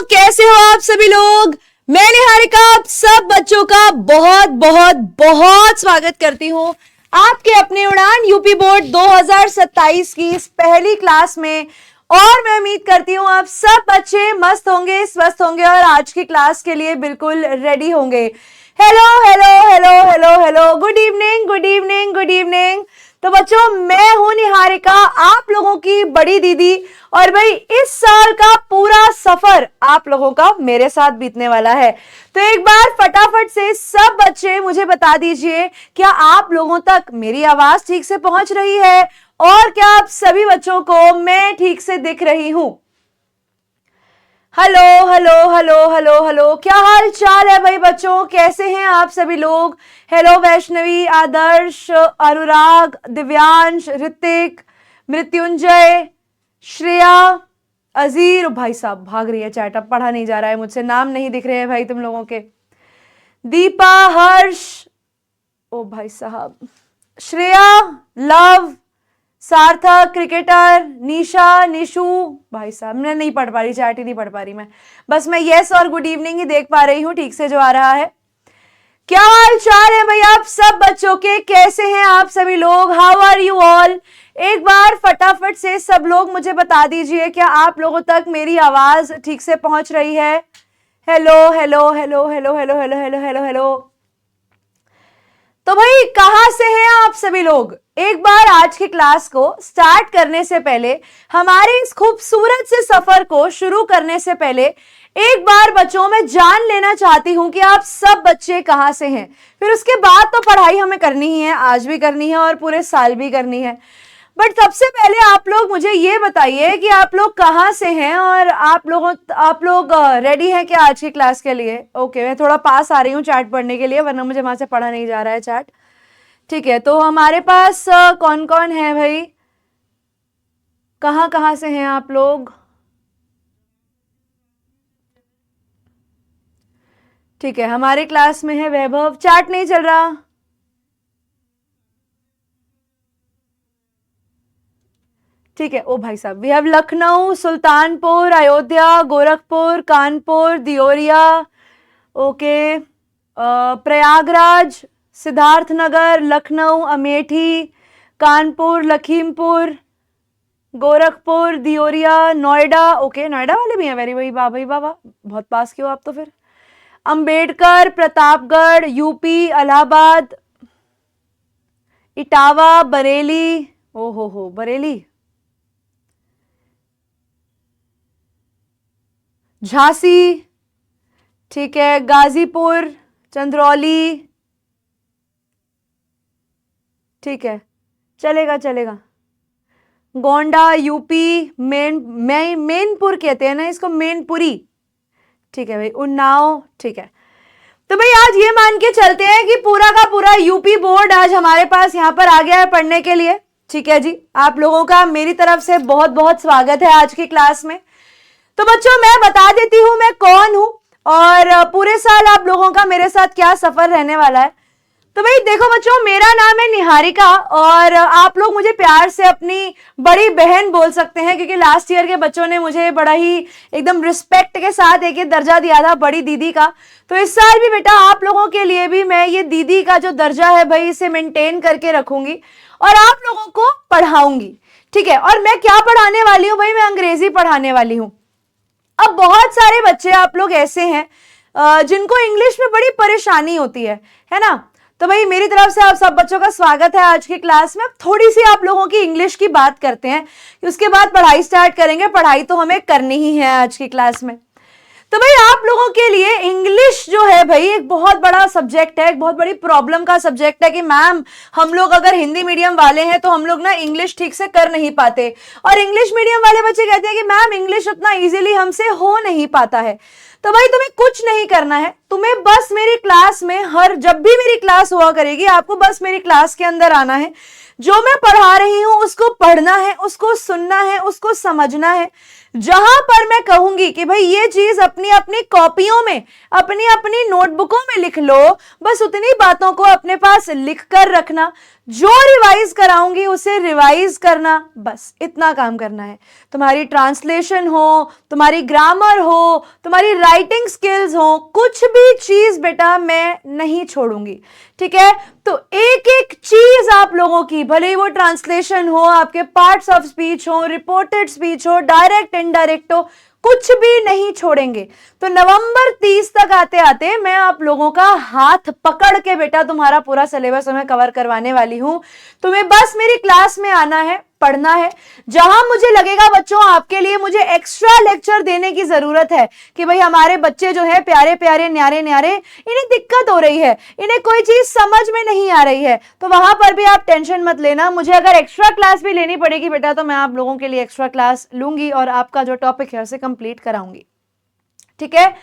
कैसे हो आप सभी लोग। मैं निहारिका आप सब बच्चों का बहुत बहुत बहुत स्वागत करती हूँ आपके अपने उड़ान यूपी बोर्ड 2027 की इस पहली क्लास में। और मैं उम्मीद करती हूँ आप सब बच्चे मस्त होंगे, स्वस्थ होंगे और आज की क्लास के लिए बिल्कुल रेडी होंगे। Hello hello hello hello hello, good evening good evening good evening. तो बच्चों, मैं हूं निहारिका, आप लोगों की बड़ी दीदी। और भाई इस साल का पूरा सफर आप लोगों का मेरे साथ बीतने वाला है। तो एक बार फटाफट से सब बच्चे मुझे बता दीजिए, क्या आप लोगों तक मेरी आवाज ठीक से पहुंच रही है और क्या आप सभी बच्चों को मैं ठीक से दिख रही हूं। Hello hello hello hello hello, क्या हाल चाल है भाई बच्चों, कैसे हैं आप सभी लोग। हेलो वैष्णवी, आदर्श, अनुराग, दिव्यांश, ऋतिक, मृत्युंजय, श्रेया, अजीर। भाई साहब भाग रही है चैट, अब पढ़ा नहीं जा रहा है मुझसे, नाम नहीं दिख रहे हैं भाई तुम लोगों के। दीपा, हर्ष, ओ भाई साहब, श्रेया, लव, सार्थक, क्रिकेटर, निशा, निशु। भाई साहब मैं नहीं पढ़ पा रही, चैट ही नहीं पढ़ पा रही मैं, बस मैं यस और गुड इवनिंग ही देख पा रही हूं ठीक से जो आ रहा है। क्या हाल चाल है भाई आप सब बच्चों के, कैसे हैं आप सभी लोग, हाउ आर यू ऑल। एक बार फटाफट से सब लोग मुझे बता दीजिए, क्या आप लोगों तक मेरी आवाज ठीक से पहुंच रही है। Hello hello hello hello hello hello hello hello hello. तो भाई कहां से हैं आप सभी लोग। एक बार आज की क्लास को स्टार्ट करने से पहले, हमारे इस खूबसूरत से सफर को शुरू करने से पहले एक बार बच्चों मैं जान लेना चाहती हूं कि आप सब बच्चे कहां से हैं। फिर उसके बाद तो पढ़ाई हमें करनी ही है, आज भी करनी है और पूरे साल भी करनी है। बट सबसे पहले आप लोग मुझे ये बताइए कि आप लोग कहाँ से हैं और आप लोग रेडी हैं क्या आज की क्लास के लिए। ओके, मैं थोड़ा पास आ रही हूँ चैट पढ़ने के लिए, वरना मुझे वहां से पढ़ा नहीं जा रहा है चैट। ठीक है, तो हमारे पास कौन कौन है भाई, कहाँ कहाँ से हैं आप लोग। ठीक है, हमारे क्लास में है वैभव, चैट नहीं चल रहा। ठीक है, ओ भाई साहब, we have Lucknow, Sultanpur, Ayodhya, Gorakhpur, Kanpur, Deoria, okay, Prayagraj, Siddharthnagar, Lucknow, Amethi, Kanpur, Lakhimpur, Gorakhpur, Deoria, Noida. Okay, Noida वाले भी हैं, वेरी भाई वाह भाई वाह, बहुत पास क्यों आप तो फिर। अंबेडकर, प्रतापगढ़, यूपी, इलाहाबाद, इटावा, बरेली, ओ हो बरेली, झांसी, ठीक है, गाजीपुर, चंद्रौली, ठीक है, चलेगा चलेगा, गोंडा, यूपी, मेनपुर कहते हैं ना इसको, मेनपुरी, ठीक है भाई, उन्नाव, ठीक है। तो भाई आज ये मान के चलते हैं कि पूरा का पूरा यूपी बोर्ड आज हमारे पास यहाँ पर आ गया है पढ़ने के लिए। ठीक है जी, आप लोगों का मेरी तरफ से बहुत बहुत स्वागत है आज की क्लास में। तो बच्चों मैं बता देती हूं मैं कौन हूं और पूरे साल आप लोगों का मेरे साथ क्या सफर रहने वाला है। तो भाई देखो बच्चों, मेरा नाम है निहारिका और आप लोग मुझे प्यार से अपनी बड़ी बहन बोल सकते हैं, क्योंकि लास्ट ईयर के बच्चों ने मुझे बड़ा ही एकदम रिस्पेक्ट के साथ एक दर्जा दिया था बड़ी दीदी का। तो इस साल भी बेटा आप लोगों के लिए भी मैं ये दीदी का जो दर्जा है भाई इसे मेंटेन करके रखूंगी और आप लोगों को पढ़ाऊंगी। ठीक है, और मैं क्या पढ़ाने वाली हूँ भाई, मैं अंग्रेजी पढ़ाने वाली हूँ। अब बहुत सारे बच्चे आप लोग ऐसे हैं जिनको इंग्लिश में बड़ी परेशानी होती है ना। तो भाई मेरी तरफ से आप सब बच्चों का स्वागत है आज की क्लास में। अब थोड़ी सी आप लोगों की इंग्लिश की बात करते हैं, उसके बाद पढ़ाई स्टार्ट करेंगे। पढ़ाई तो हमें करनी ही है आज की क्लास में। तो भाई आप लोगों के लिए इंग्लिश जो है भाई एक बहुत बड़ा सब्जेक्ट है, एक बहुत बड़ी प्रॉब्लम का सब्जेक्ट है कि मैम हम लोग अगर हिंदी मीडियम वाले हैं तो हम लोग ना इंग्लिश ठीक से कर नहीं पाते, और इंग्लिश मीडियम वाले बच्चे कहते हैं कि मैम इंग्लिश उतना इजीली हमसे हो नहीं पाता है। तो भाई तुम्हें कुछ नहीं करना है, तुम्हें बस मेरी क्लास में जब भी मेरी क्लास हुआ करेगी आपको बस मेरी क्लास के अंदर आना है, जो मैं पढ़ा रही हूं उसको पढ़ना है, उसको सुनना है, उसको समझना है। जहां पर मैं कहूंगी कि भाई ये चीज अपनी अपनी कॉपियों में, अपनी अपनी नोटबुकों में लिख लो, बस उतनी बातों को अपने पास लिख कर रखना। जो रिवाइज कराऊंगी उसे रिवाइज करना, बस इतना काम करना है। तुम्हारी ट्रांसलेशन हो, तुम्हारी ग्रामर हो, तुम्हारी राइटिंग स्किल्स हो, कुछ भी चीज बेटा मैं नहीं छोड़ूंगी, ठीक है। तो एक एक चीज आप लोगों की, भले ही वो ट्रांसलेशन हो, आपके पार्ट्स ऑफ स्पीच हो, रिपोर्टेड स्पीच हो, डायरेक्ट इनडायरेक्ट हो, कुछ भी नहीं छोड़ेंगे। तो नवंबर 30 तक आते आते मैं आप लोगों का हाथ पकड़ के बेटा तुम्हारा पूरा सिलेबस मैं कवर करवाने वाली हूं। तुम्हें बस मेरी क्लास में आना है, पढ़ना है। जहां मुझे लगेगा बच्चों आपके लिए मुझे एक्स्ट्रा लेक्चर देने की जरूरत है कि भाई हमारे बच्चे जो है प्यारे प्यारे न्यारे न्यारे, इन्हें दिक्कत हो रही है, इन्हें कोई चीज समझ में नहीं आ रही है, तो वहां पर भी आप टेंशन मत लेना। मुझे अगर एक्स्ट्रा क्लास भी लेनी पड़ेगी बेटा तो मैं आप लोगों के लिए एक्स्ट्रा क्लास लूंगी और आपका जो टॉपिक है उसे कंप्लीट कराऊंगी, ठीक है।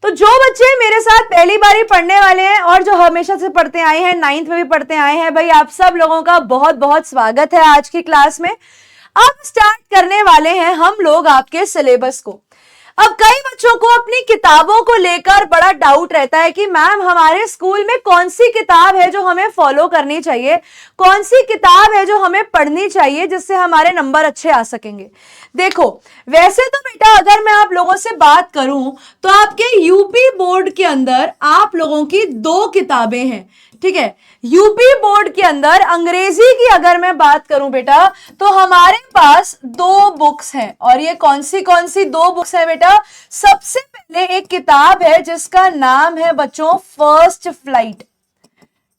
तो जो बच्चे मेरे साथ पहली बार पढ़ने वाले हैं और जो हमेशा से पढ़ते आए हैं, 9th में भी पढ़ते आए हैं, भाई आप सब लोगों का बहुत बहुत स्वागत है आज की क्लास में। अब स्टार्ट करने वाले हैं हम लोग आपके सिलेबस को। अब कई बच्चों को अपनी किताबों को लेकर बड़ा डाउट रहता है कि मैम हमारे स्कूल में कौन सी किताब है जो हमें फॉलो करनी चाहिए, कौन सी किताब है जो हमें पढ़नी चाहिए जिससे हमारे नंबर अच्छे आ सकेंगे। देखो वैसे तो बेटा अगर मैं आप लोगों से बात करूं तो आपके यूपी बोर्ड के अंदर आप लोगों की 2 किताबें हैं, ठीक है। यूपी बोर्ड के अंदर अंग्रेजी की अगर मैं बात करूं बेटा तो हमारे पास 2 बुक्स हैं। और ये कौन सी 2 बुक्स है बेटा? सबसे पहले एक किताब है जिसका नाम है बच्चों फर्स्ट फ्लाइट,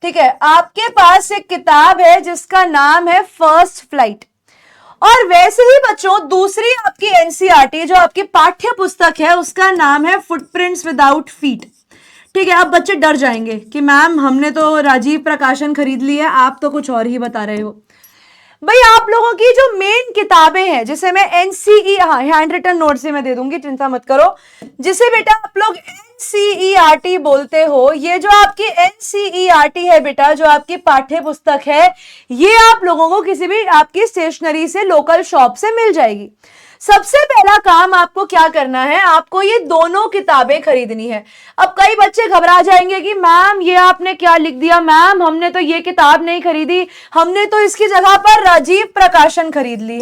ठीक है। आपके पास एक किताब है जिसका नाम है फर्स्ट फ्लाइट। और वैसे ही बच्चों दूसरी आपकी एनसीईआरटी जो आपकी पाठ्य पुस्तक है उसका नाम है फुटप्रिंट्स विदाउट फीट, ठीक है। अब बच्चे डर जाएंगे कि मैम हमने तो राजीव प्रकाशन खरीद ली है, आप तो कुछ और ही बता रहे हो। भाई आप लोगों की जो मेन किताबें हैं जिसे मैं हैंड रिटन नोट से मैं दे दूंगी, चिंता मत करो, जिसे बेटा आप लोग एनसीईआरटी बोलते हो, ये जो आपकी एनसीईआरटी है बेटा, जो आपकी पाठ्य पुस्तक है, ये आप लोगों को किसी भी आपकी स्टेशनरी से, लोकल शॉप से मिल जाएगी। सबसे पहला काम आपको क्या करना है, आपको ये दोनों किताबें खरीदनी है। अब कई बच्चे घबरा जाएंगे कि मैम ये आपने क्या लिख दिया, मैम हमने तो ये किताब नहीं खरीदी, हमने तो इसकी जगह पर राजीव प्रकाशन खरीद ली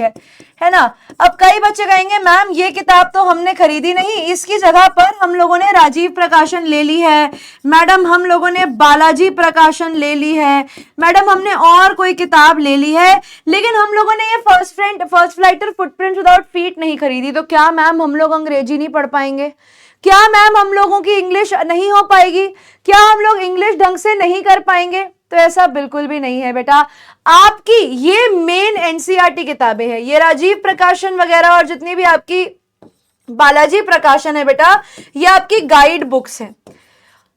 है ना। अब कई बच्चे कहेंगे मैम ये किताब तो हमने खरीदी नहीं, इसकी जगह पर हम लोगों ने राजीव प्रकाशन ले ली है, मैडम हम लोगों ने बालाजी प्रकाशन ले ली है, मैडम हमने और कोई किताब ले ली है, लेकिन हम लोगों ने ये फर्स्ट फ्लाइट और फुटप्रिंट विदाउट फीट नहीं खरीदी। तो क्या मैम हम लोग अंग्रेजी नहीं पढ़ पाएंगे? क्या मैम हम लोगों की इंग्लिश नहीं हो पाएगी? क्या हम लोग इंग्लिश ढंग से नहीं कर पाएंगे? तो ऐसा बिल्कुल भी नहीं है बेटा। आपकी ये मेन एनसीईआरटी किताबें हैं, ये राजीव प्रकाशन वगैरह और जितनी भी आपकी बालाजी प्रकाशन है बेटा, ये आपकी गाइड बुक्स हैं।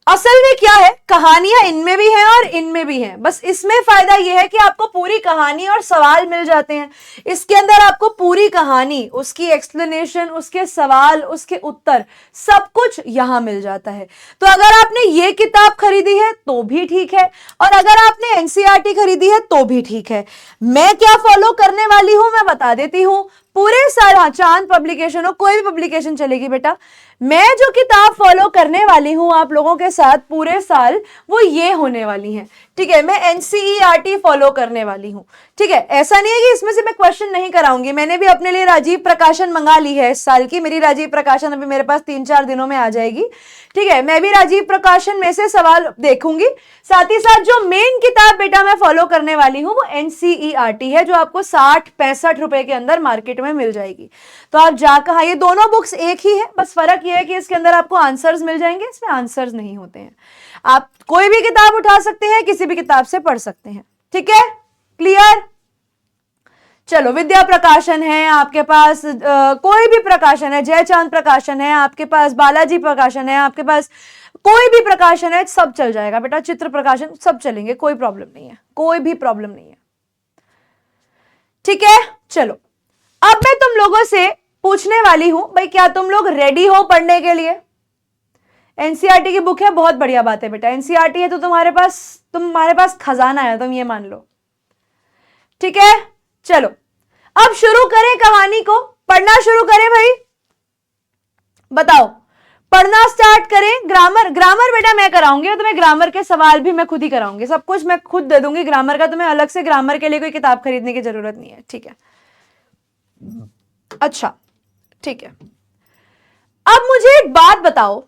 असल में क्या है, कहानियां इनमें भी हैं और इनमें भी हैं, बस इसमें फायदा यह है कि आपको पूरी कहानी और सवाल मिल जाते हैं। इसके अंदर आपको पूरी कहानी, उसकी एक्सप्लेनेशन, उसके सवाल, उसके उत्तर, सब कुछ यहां मिल जाता है। तो अगर आपने ये किताब खरीदी है तो भी ठीक है, और अगर आपने एनसीईआरटी खरीदी है तो भी ठीक है। मैं क्या फॉलो करने वाली हूं मैं बता देती हूं। पूरे साल, हाँ, चांद पब्लिकेशन हो, कोई भी पब्लिकेशन चलेगी बेटा, मैं जो किताब फॉलो करने वाली हूं आप लोगों के साथ पूरे साल, वो ये होने वाली है, ठीक है। मैं एनसीईआरटी फॉलो करने वाली हूं, ठीक है। ऐसा नहीं है कि इसमें से मैं क्वेश्चन नहीं कराऊंगी, मैंने भी अपने लिए राजीव प्रकाशन मंगा ली है इस साल की, मेरी राजीव प्रकाशन अभी मेरे पास 3-4 दिनों में आ जाएगी, ठीक है। मैं भी राजीव प्रकाशन में से सवाल देखूंगी, साथ ही साथ जो मेन किताब बेटा मैं फॉलो करने वाली हूं वो एनसीईआरटी है, जो आपको 60-65 रुपए के अंदर मार्केट में मिल जाएगी। तो आप जाकर, हाँ, ये दोनों बुक्स एक ही है, बस फर्क ये है कि इसके अंदर आपको आंसर्स मिल जाएंगे, इसमें आंसर्स नहीं होते हैं। आप कोई भी किताब उठा सकते हैं, किसी भी किताब से पढ़ सकते हैं, ठीक है, क्लियर। चलो, विद्या प्रकाशन है आपके पास, कोई भी प्रकाशन है, जयचांद प्रकाशन है आपके पास, बालाजी प्रकाशन है आपके पास, कोई भी प्रकाशन है, सब चल जाएगा बेटा, चित्र प्रकाशन, सब चलेंगे, कोई प्रॉब्लम नहीं है, कोई भी प्रॉब्लम नहीं है, ठीक है। चलो, अब मैं तुम लोगों से पूछने वाली हूं, भाई क्या तुम लोग रेडी हो पढ़ने के लिए? एनसीईआरटी की बुक है, बहुत बढ़िया बात है बेटा। एनसीईआरटी है तो तुम्हारे पास खजाना है, तुम ये मान लो। ठीक है, चलो अब शुरू करें कहानी को, पढ़ना शुरू करें भाई। बताओ, पढ़ना स्टार्ट करें। ग्रामर बेटा मैं कराऊंगी, तुम्हें ग्रामर के सवाल भी मैं खुद ही कराऊंगी, सब कुछ मैं खुद दे दूंगी ग्रामर का, तुम्हें अलग से ग्रामर के लिए कोई किताब खरीदने की जरूरत नहीं है। ठीक है, अच्छा ठीक है। अब मुझे एक बात बताओ,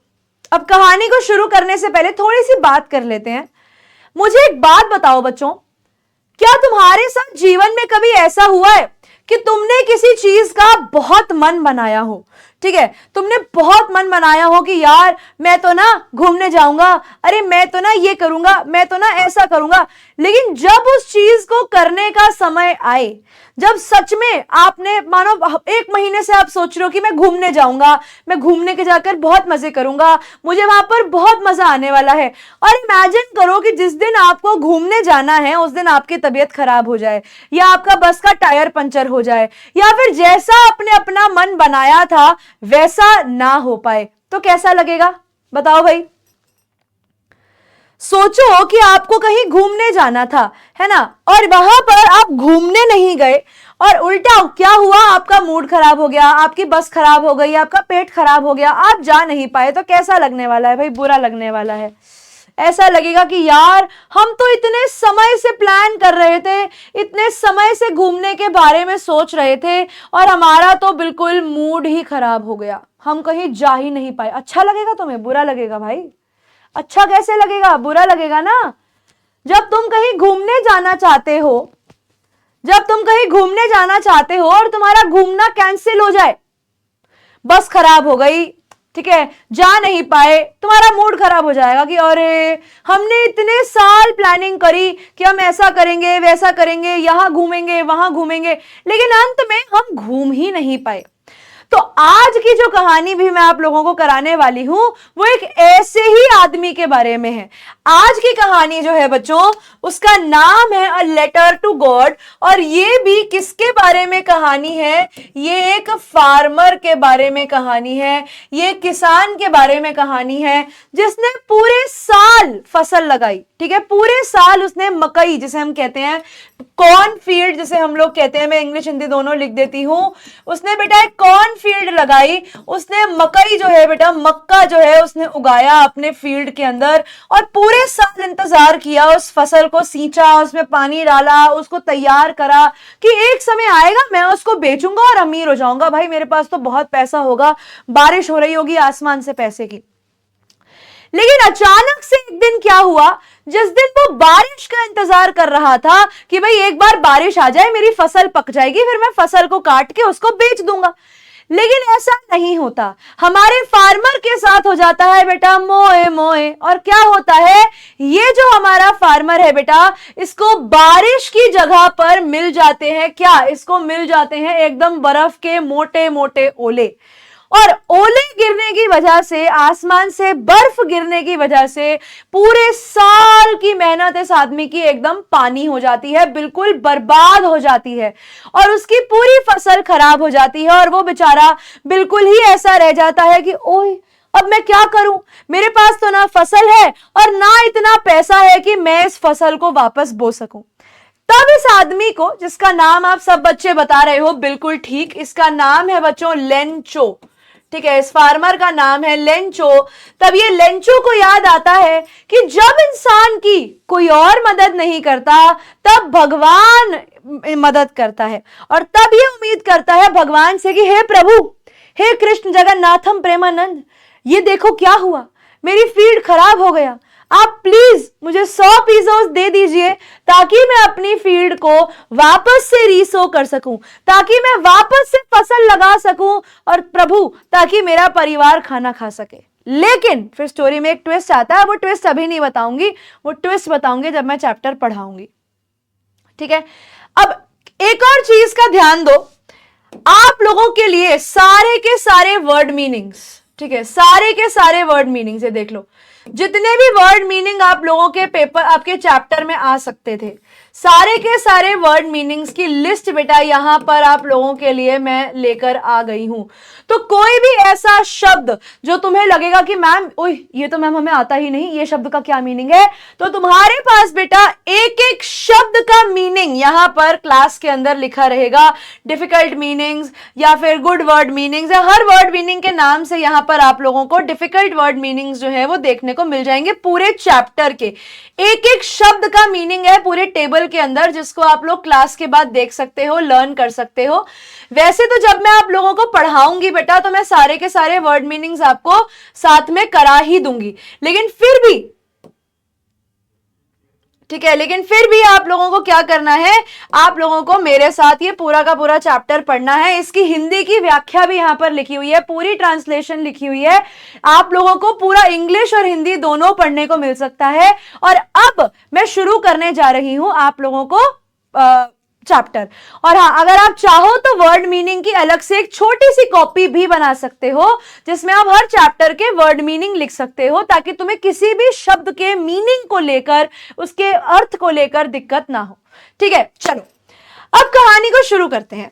अब कहानी को शुरू करने से पहले थोड़ी सी बात कर लेते हैं। मुझे एक बात बताओ बच्चों, क्या तुम्हारे साथ जीवन में कभी ऐसा हुआ है कि तुमने किसी चीज का बहुत मन बनाया हो? ठीक है, तुमने बहुत मन बनाया हो कि यार मैं तो ना घूमने जाऊंगा, अरे मैं तो ना ये करूंगा, मैं तो ना ऐसा करूंगा, लेकिन जब उस चीज को करने का समय आए, जब सच में आपने मानो 1 महीने से आप सोच रहे हो कि मैं घूमने जाऊंगा, मैं घूमने के जाकर बहुत मजे करूंगा, मुझे वहां पर बहुत मजा आने वाला है, और इमेजिन करो कि जिस दिन आपको घूमने जाना है उस दिन आपकी तबीयत खराब हो जाए, या आपका बस का टायर पंचर हो जाए, या फिर जैसा आपने अपना मन बनाया था वैसा ना हो पाए, तो कैसा लगेगा बताओ भाई। सोचो कि आपको कहीं घूमने जाना था, है ना, और वहां पर आप घूमने नहीं गए, और उल्टा क्या हुआ, आपका मूड खराब हो गया, आपकी बस खराब हो गई, आपका पेट खराब हो गया, आप जा नहीं पाए, तो कैसा लगने वाला है भाई? बुरा लगने वाला है। ऐसा लगेगा कि यार हम तो इतने समय से प्लान कर रहे थे, इतने समय से घूमने के बारे में सोच रहे थे, और हमारा तो बिल्कुल मूड ही खराब हो गया, हम कहीं जा ही नहीं पाए। अच्छा लगेगा तुम्हें? बुरा लगेगा भाई। अच्छा कैसे लगेगा? बुरा लगेगा ना। जब तुम कहीं घूमने जाना चाहते हो, जब तुम कहीं घूमने जाना चाहते हो और तुम्हारा घूमना कैंसिल हो जाए, बस खराब हो गई, ठीक है, जा नहीं पाए, तुम्हारा मूड खराब हो जाएगा कि अरे हमने इतने साल प्लानिंग करी कि हम ऐसा करेंगे, वैसा करेंगे, यहां घूमेंगे, वहां घूमेंगे, लेकिन अंत में हम घूम ही नहीं पाए। तो आज की जो कहानी भी मैं आप लोगों को कराने वाली हूं वो एक ऐसे ही आदमी के बारे में है। आज की कहानी जो है बच्चों, उसका नाम है अ लेटर टू गॉड, और ये भी किसके बारे में कहानी है? ये एक फार्मर के बारे में कहानी है, ये किसान के बारे में कहानी है जिसने पूरे साल फसल लगाई। ठीक है, पूरे साल उसने मकई, जिसे हम कहते हैं कॉर्न फील्ड, जिसे हम लोग कहते हैं, मैं इंग्लिश हिंदी दोनों लिख देती हूं, उसने बेटा एक कॉर्न फील्ड लगाई, उसने मकई जो है बेटा, मक्का जो है उसने उगाया अपने फील्ड के अंदर, और पूरे साल इंतजार किया, उस फसल को सींचा, उसमें पानी डाला, उसको तैयार करा कि एक समय आएगा मैं उसको बेचूंगा और अमीर हो जाऊंगा, भाई मेरे पास तो बहुत पैसा होगा, बारिश हो रही होगी आसमान से पैसे की। लेकिन अचानक से एक दिन क्या हुआ, जिस दिन वो बारिश का इंतजार कर रहा था कि भाई एक बार बारिश आ जाए, मेरी फसल पक जाएगी, फिर मैं फसल को काट के उसको बेच दूंगा, लेकिन ऐसा नहीं होता। हमारे फार्मर के साथ हो जाता है बेटा मोए मोए, और क्या होता है, ये जो हमारा फार्मर है बेटा, इसको बारिश की जगह पर मिल जाते हैं क्या? इसको मिल जाते हैं एकदम बर्फ के मोटे मोटे ओले, और ओले गिरने की वजह से, आसमान से बर्फ गिरने की वजह से पूरे साल की मेहनत इस आदमी की एकदम पानी हो जाती है, बिल्कुल बर्बाद हो जाती है, और उसकी पूरी फसल खराब हो जाती है, और वो बेचारा बिल्कुल ही ऐसा रह जाता है कि ओए अब मैं क्या करूं, मेरे पास तो ना फसल है और ना इतना पैसा है कि मैं इस फसल को वापस बो सकूं। तब इस आदमी को, जिसका नाम आप सब बच्चे बता रहे हो बिल्कुल ठीक, इसका नाम है बच्चों लेंचो। ठीक है, इस फार्मर का नाम है लेंचो। तब ये लेंचो को याद आता है कि जब इंसान की कोई और मदद नहीं करता तब भगवान मदद करता है, और तब ये उम्मीद करता है भगवान से कि हे प्रभु, हे कृष्ण जगन्नाथम प्रेमानंद, ये देखो क्या हुआ, मेरी फील्ड खराब हो गया, आप प्लीज मुझे 100 पीसोस दे दीजिए ताकि मैं अपनी फील्ड को वापस से रीसो कर सकूं, ताकि मैं वापस से फसल लगा सकूं, और प्रभु ताकि मेरा परिवार खाना खा सके। लेकिन फिर स्टोरी में एक ट्विस्ट आता है, वो ट्विस्ट अभी नहीं बताऊंगी, वो ट्विस्ट बताऊंगी जब मैं चैप्टर पढ़ाऊंगी। ठीक है, अब एक और चीज का ध्यान दो, आप लोगों के लिए सारे के सारे वर्ड मीनिंग्स, ठीक है, सारे के सारे वर्ड मीनिंग्स, ये देख लो, जितने भी वर्ड मीनिंग आप लोगों के पेपर आपके चैप्टर में आ सकते थे, सारे के सारे वर्ड मीनिंग्स की लिस्ट बेटा यहां पर आप लोगों के लिए मैं लेकर आ गई हूं। तो कोई भी ऐसा शब्द जो तुम्हें लगेगा कि मैम ओह ये तो मैम हमें आता ही नहीं, ये शब्द का क्या मीनिंग है, तो तुम्हारे पास बेटा एक एक शब्द का मीनिंग यहां पर क्लास के अंदर लिखा रहेगा। डिफिकल्ट मीनिंग्स या फिर गुड वर्ड मीनिंग्स या हर वर्ड मीनिंग के नाम से यहां पर आप लोगों को डिफिकल्ट वर्ड मीनिंग्स जो है वो देखने को मिल जाएंगे। पूरे चैप्टर के एक एक शब्द का मीनिंग है पूरे टेबल के अंदर, जिसको आप लोग क्लास के बाद देख सकते हो, लर्न कर सकते हो। वैसे तो जब मैं आप लोगों को पढ़ाऊंगी बेटा तो मैं सारे के सारे वर्ड मीनिंग्स आपको साथ में करा ही दूंगी, लेकिन फिर भी ठीक है, लेकिन फिर भी आप लोगों को क्या करना है, आप लोगों को मेरे साथ ये पूरा का पूरा चैप्टर पढ़ना है। इसकी हिंदी की व्याख्या भी यहां पर लिखी हुई है, पूरी ट्रांसलेशन लिखी हुई है। आप लोगों को पूरा इंग्लिश और हिंदी दोनों पढ़ने को मिल सकता है। और अब मैं शुरू करने जा रही हूं आप लोगों को चैप्टर। और हाँ, अगर आप चाहो तो वर्ड मीनिंग की अलग से एक छोटी सी कॉपी भी बना सकते हो, जिसमें आप हर चैप्टर के वर्ड मीनिंग लिख सकते हो, ताकि तुम्हें किसी भी शब्द के मीनिंग को लेकर, उसके अर्थ को लेकर दिक्कत ना हो। ठीक है, चलो अब कहानी को शुरू करते हैं।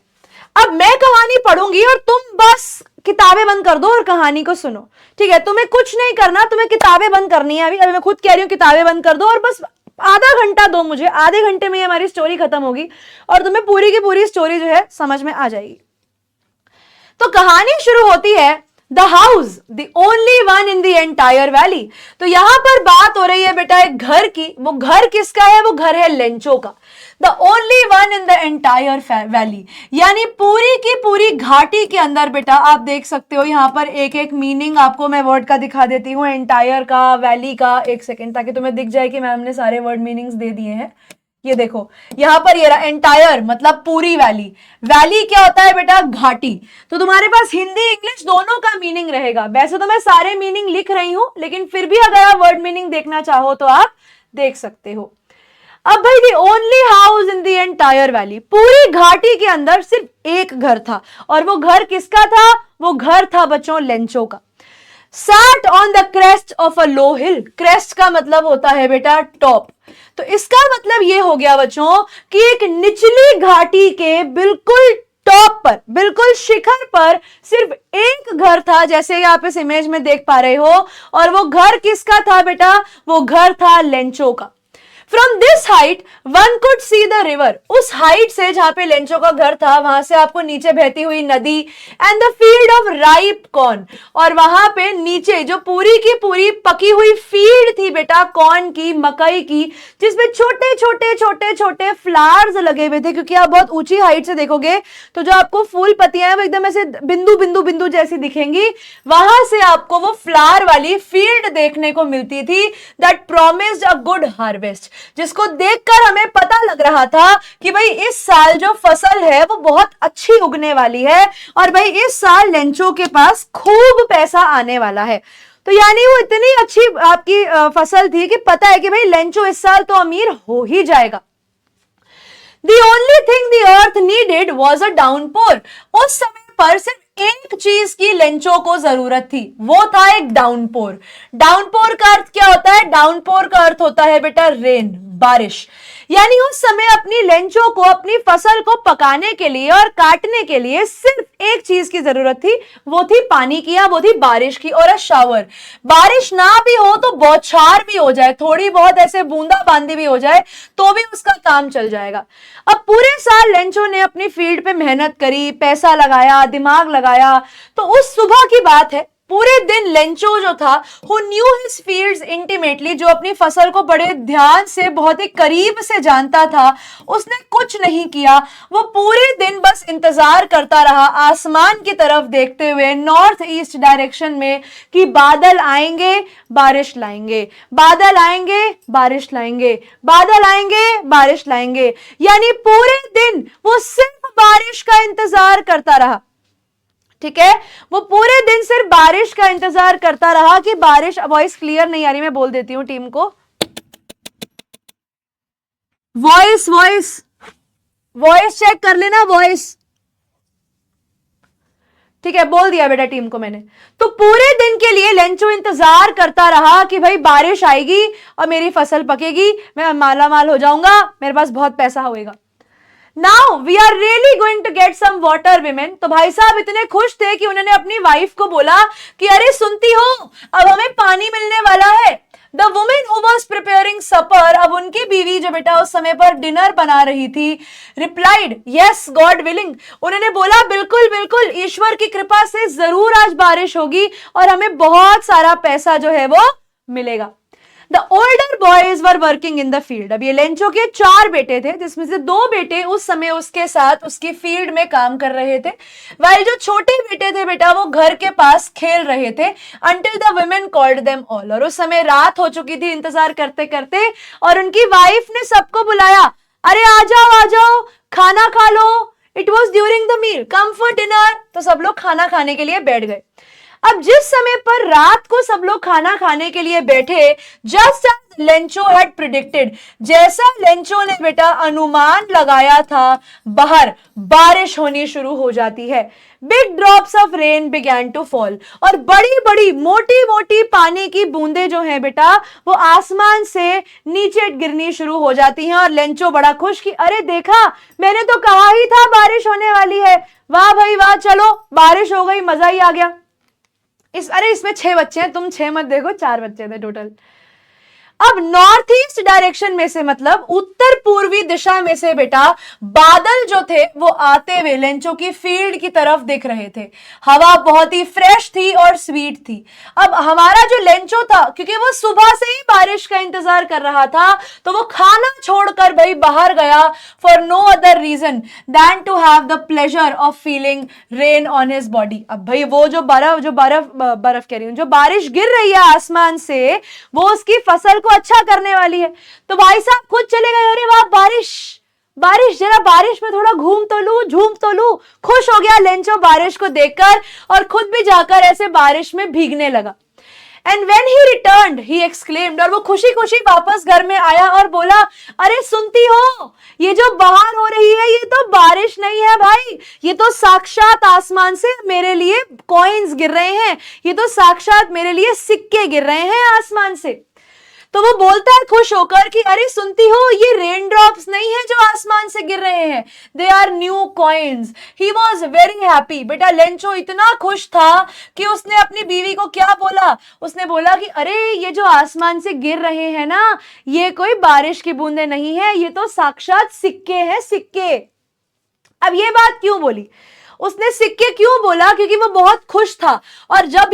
अब मैं कहानी पढ़ूंगी और तुम बस किताबें बंद कर दो और कहानी को सुनो। ठीक है, तुम्हें कुछ नहीं करना, तुम्हें किताबें बंद करनी है। अभी मैं खुद कह रही हूं किताबें बंद कर दो और बस आधा घंटा दो मुझे, आधे घंटे में हमारी स्टोरी खत्म होगी और तुम्हें पूरी की पूरी स्टोरी जो है समझ में आ जाएगी। तो कहानी शुरू होती है the house the only one in the entire valley. तो यहां पर बात हो रही है बेटा एक घर की। वो घर किसका है? वो घर है लेंचो का। The only one in the entire valley, यानी पूरी की पूरी घाटी के अंदर बेटा आप देख सकते हो यहां पर एक एक मीनिंग आपको मैं वर्ड का दिखा देती हूँ, एंटायर का, वैली का। एक सेकेंड, ताकि तुम्हें दिख जाए कि मैम ने सारे वर्ड मीनिंग्स दे दिए हैं। ये देखो यहां पर ये रहा एंटायर मतलब पूरी वैली। वैली क्या होता है बेटा? घाटी। तो तुम्हारे पास हिंदी इंग्लिश दोनों का मीनिंग रहेगा। वैसे तो मैं सारे मीनिंग लिख रही हूं, लेकिन फिर भी अगर आप वर्ड मीनिंग देखना चाहो तो आप देख सकते हो। अब भाई the only house in the entire valley, पूरी घाटी के अंदर सिर्फ एक घर था। और वो घर किसका था? वो घर था बच्चों लेंचो का। Sat on the crest of a low hill. Crest का मतलब होता है बेटा टॉप। तो इसका मतलब ये हो गया बच्चों कि एक निचली घाटी के बिल्कुल टॉप पर, बिल्कुल शिखर पर सिर्फ एक घर था, जैसे आप इस इमेज में देख पा रहे हो। और वो घर किसका था बेटा? वो घर था लेंचो का। From this height one could see the river. उस हाइट से जहां पे लेंचो का घर था वहां से आपको नीचे बहती हुई नदी and the field of ripe corn. और वहां पे नीचे जो पूरी की पूरी पकी हुई फील्ड थी बेटा कॉर्न की, मकई की, जिसमें छोटे छोटे छोटे छोटे फ्लावर्स लगे हुए थे। क्योंकि आप बहुत ऊंची हाइट से देखोगे तो जो आपको फूल पत्तियां हैं वो एकदम ऐसे बिंदु बिंदु बिंदु जैसी दिखेंगी। वहां से आपको वो फ्लावर वाली फील्ड देखने को मिलती थी that promised a good harvest, जिसको देखकर हमें पता लग रहा था कि भाई इस साल जो फसल है वो बहुत अच्छी उगने वाली है और भाई इस साल लेंचो के पास खूब पैसा आने वाला है। तो यानी वो इतनी अच्छी आपकी फसल थी कि पता है कि भाई लेंचो इस साल तो अमीर हो ही जाएगा। The only thing the earth needed was a downpour। उस समय पर सिर्फ एक चीज की लेंचो को जरूरत थी, वो था एक डाउनपोर। डाउनपोर का अर्थ क्या होता है? डाउनपोर का अर्थ होता है बेटा रेन, बारिश। यानी उस समय अपनी लेंचो को, अपनी फसल को पकाने के लिए और काटने के लिए सिर्फ एक चीज की जरूरत थी, वो थी पानी की, या वो थी बारिश की। और शावर, बारिश ना भी हो तो बौछार भी हो जाए, थोड़ी बहुत ऐसे बूंदा बांदी भी हो जाए तो भी उसका काम चल जाएगा। अब पूरे साल लेंचो ने अपनी फील्ड पे मेहनत करी, पैसा लगाया, दिमाग लगाया। तो उस सुबह की बात है, पूरे दिन लेंचो जो था who knew his fields intimately, जो अपनी फसल को बड़े ध्यान से, बहुत ही करीब से जानता था, उसने कुछ नहीं किया। वो पूरे दिन बस इंतजार करता रहा आसमान की तरफ देखते हुए, नॉर्थ ईस्ट डायरेक्शन में, कि बादल आएंगे बारिश लाएंगे, बादल आएंगे बारिश लाएंगे, बादल आएंगे बारिश लाएंगे। यानी पूरे दिन वो सिर्फ बारिश का इंतजार करता रहा। ठीक है, वो पूरे दिन सिर्फ बारिश का इंतजार करता रहा कि बारिश। वॉइस क्लियर नहीं आ रही, मैं बोल देती हूं टीम को, वॉइस वॉइस वॉइस चेक कर लेना, वॉइस ठीक है, बोल दिया बेटा टीम को मैंने। तो पूरे दिन के लिए लेंचो इंतजार करता रहा कि भाई बारिश आएगी और मेरी फसल पकेगी, मैं माला माल हो जाऊंगा, मेरे पास बहुत पैसा होएगा। Now we are really going to get some water women. तो भाई साहब इतने खुश थे कि उन्होंने अपनी वाइफ को बोला कि अरे सुनती हो, अब हमें पानी मिलने वाला है। The women who was preparing supper, अब उनकी बीवी जो बेटा उस समय पर डिनर बना रही थी, रिप्लाइड यस गॉड विलिंग। उन्होंने बोला बिल्कुल बिल्कुल, ईश्वर की कृपा से जरूर आज बारिश होगी और हमें बहुत सारा पैसा जो है वो मिलेगा। The older boys were working in the field. अब ये लेंचो के 4 बेटे थे, जिसमें से 2 बेटे उस समय उसके साथ उसकी फील्ड में काम कर रहे थे, वाइल जो छोटे बेटे थे बेटा वो घर के पास खेल रहे थे। Until the women called them all. और उस समय रात हो चुकी थी इंतजार करते करते, और उनकी वाइफ ने सबको बुलाया, अरे आ जाओ खाना खा लो। It was during the meal, come for dinner. तो सब लोग खाना खाने के लिए बैठ गए। अब जिस समय पर रात को सब लोग खाना खाने के लिए बैठे, जस्ट लेंचो हैड प्रिडिक्टेड, जैसा लेंचो ने बेटा अनुमान लगाया था, बाहर बारिश होनी शुरू हो जाती है। Big drops of rain began to fall, और बड़ी बड़ी मोटी मोटी पानी की बूंदें जो है बेटा वो आसमान से नीचे गिरनी शुरू हो जाती हैं। और लेंचो बड़ा खुश कि अरे देखा, मैंने तो कहा ही था बारिश होने वाली है। वाह भाई वाह, चलो बारिश हो गई, मजा ही आ गया। इसमें 6 बच्चे हैं, तुम 6 मत देखो, 4 बच्चे थे टोटल। अब नॉर्थ ईस्ट डायरेक्शन में से, मतलब उत्तर पूर्वी दिशा में से बेटा बादल जो थे वो आते हुए लेंचो की फील्ड की तरफ दिख रहे थे। हवा बहुत ही फ्रेश थी और स्वीट थी। अब हमारा जो लेंचो था, क्योंकि वो सुबह से ही बारिश का इंतजार कर रहा था, तो वो खाना छोड़कर भाई बाहर गया for no other reason than to have the pleasure of feeling rain on his body. अब भाई वो जो बर्फ कह रही हूं, जो बारिश गिर रही है आसमान से, वो उसकी फसल अच्छा करने वाली है। तो भाई साहब खुद चले गए, अरे वाह बारिश बारिश, जरा बारिश में थोड़ा घूम तो लूं, झूम तो लूं। खुश हो गया लेंचो बारिश को देखकर, और खुद भी जाकर ऐसे बारिश में भीगने लगा। And when he returned he exclaimed, और वो खुशी खुशी वापस घर में आया और बोला, अरे सुनती हो, ये जो बाहर हो रही है ये तो बारिश नहीं है भाई, ये तो साक्षात आसमान से मेरे लिए कॉइन्स गिर रहे हैं, ये तो साक्षात मेरे लिए सिक्के गिर रहे हैं आसमान से। तो वो बोलता है खुश होकर कि अरे सुनती हो, ये रेन ड्रॉप्स नहीं है जो आसमान से गिर रहे हैं, they are new coins. He was very happy. बेटा लेंचो इतना खुश था कि उसने अपनी बीवी को क्या बोला, उसने बोला कि अरे ये जो आसमान से गिर रहे हैं ना, ये कोई बारिश की बूंदे नहीं है, ये तो साक्षात सिक्के हैं, सिक्के। अब ये बात क्यों बोली उसने, सिक्के क्यों बोला, क्योंकि वो बहुत खुश था। और जब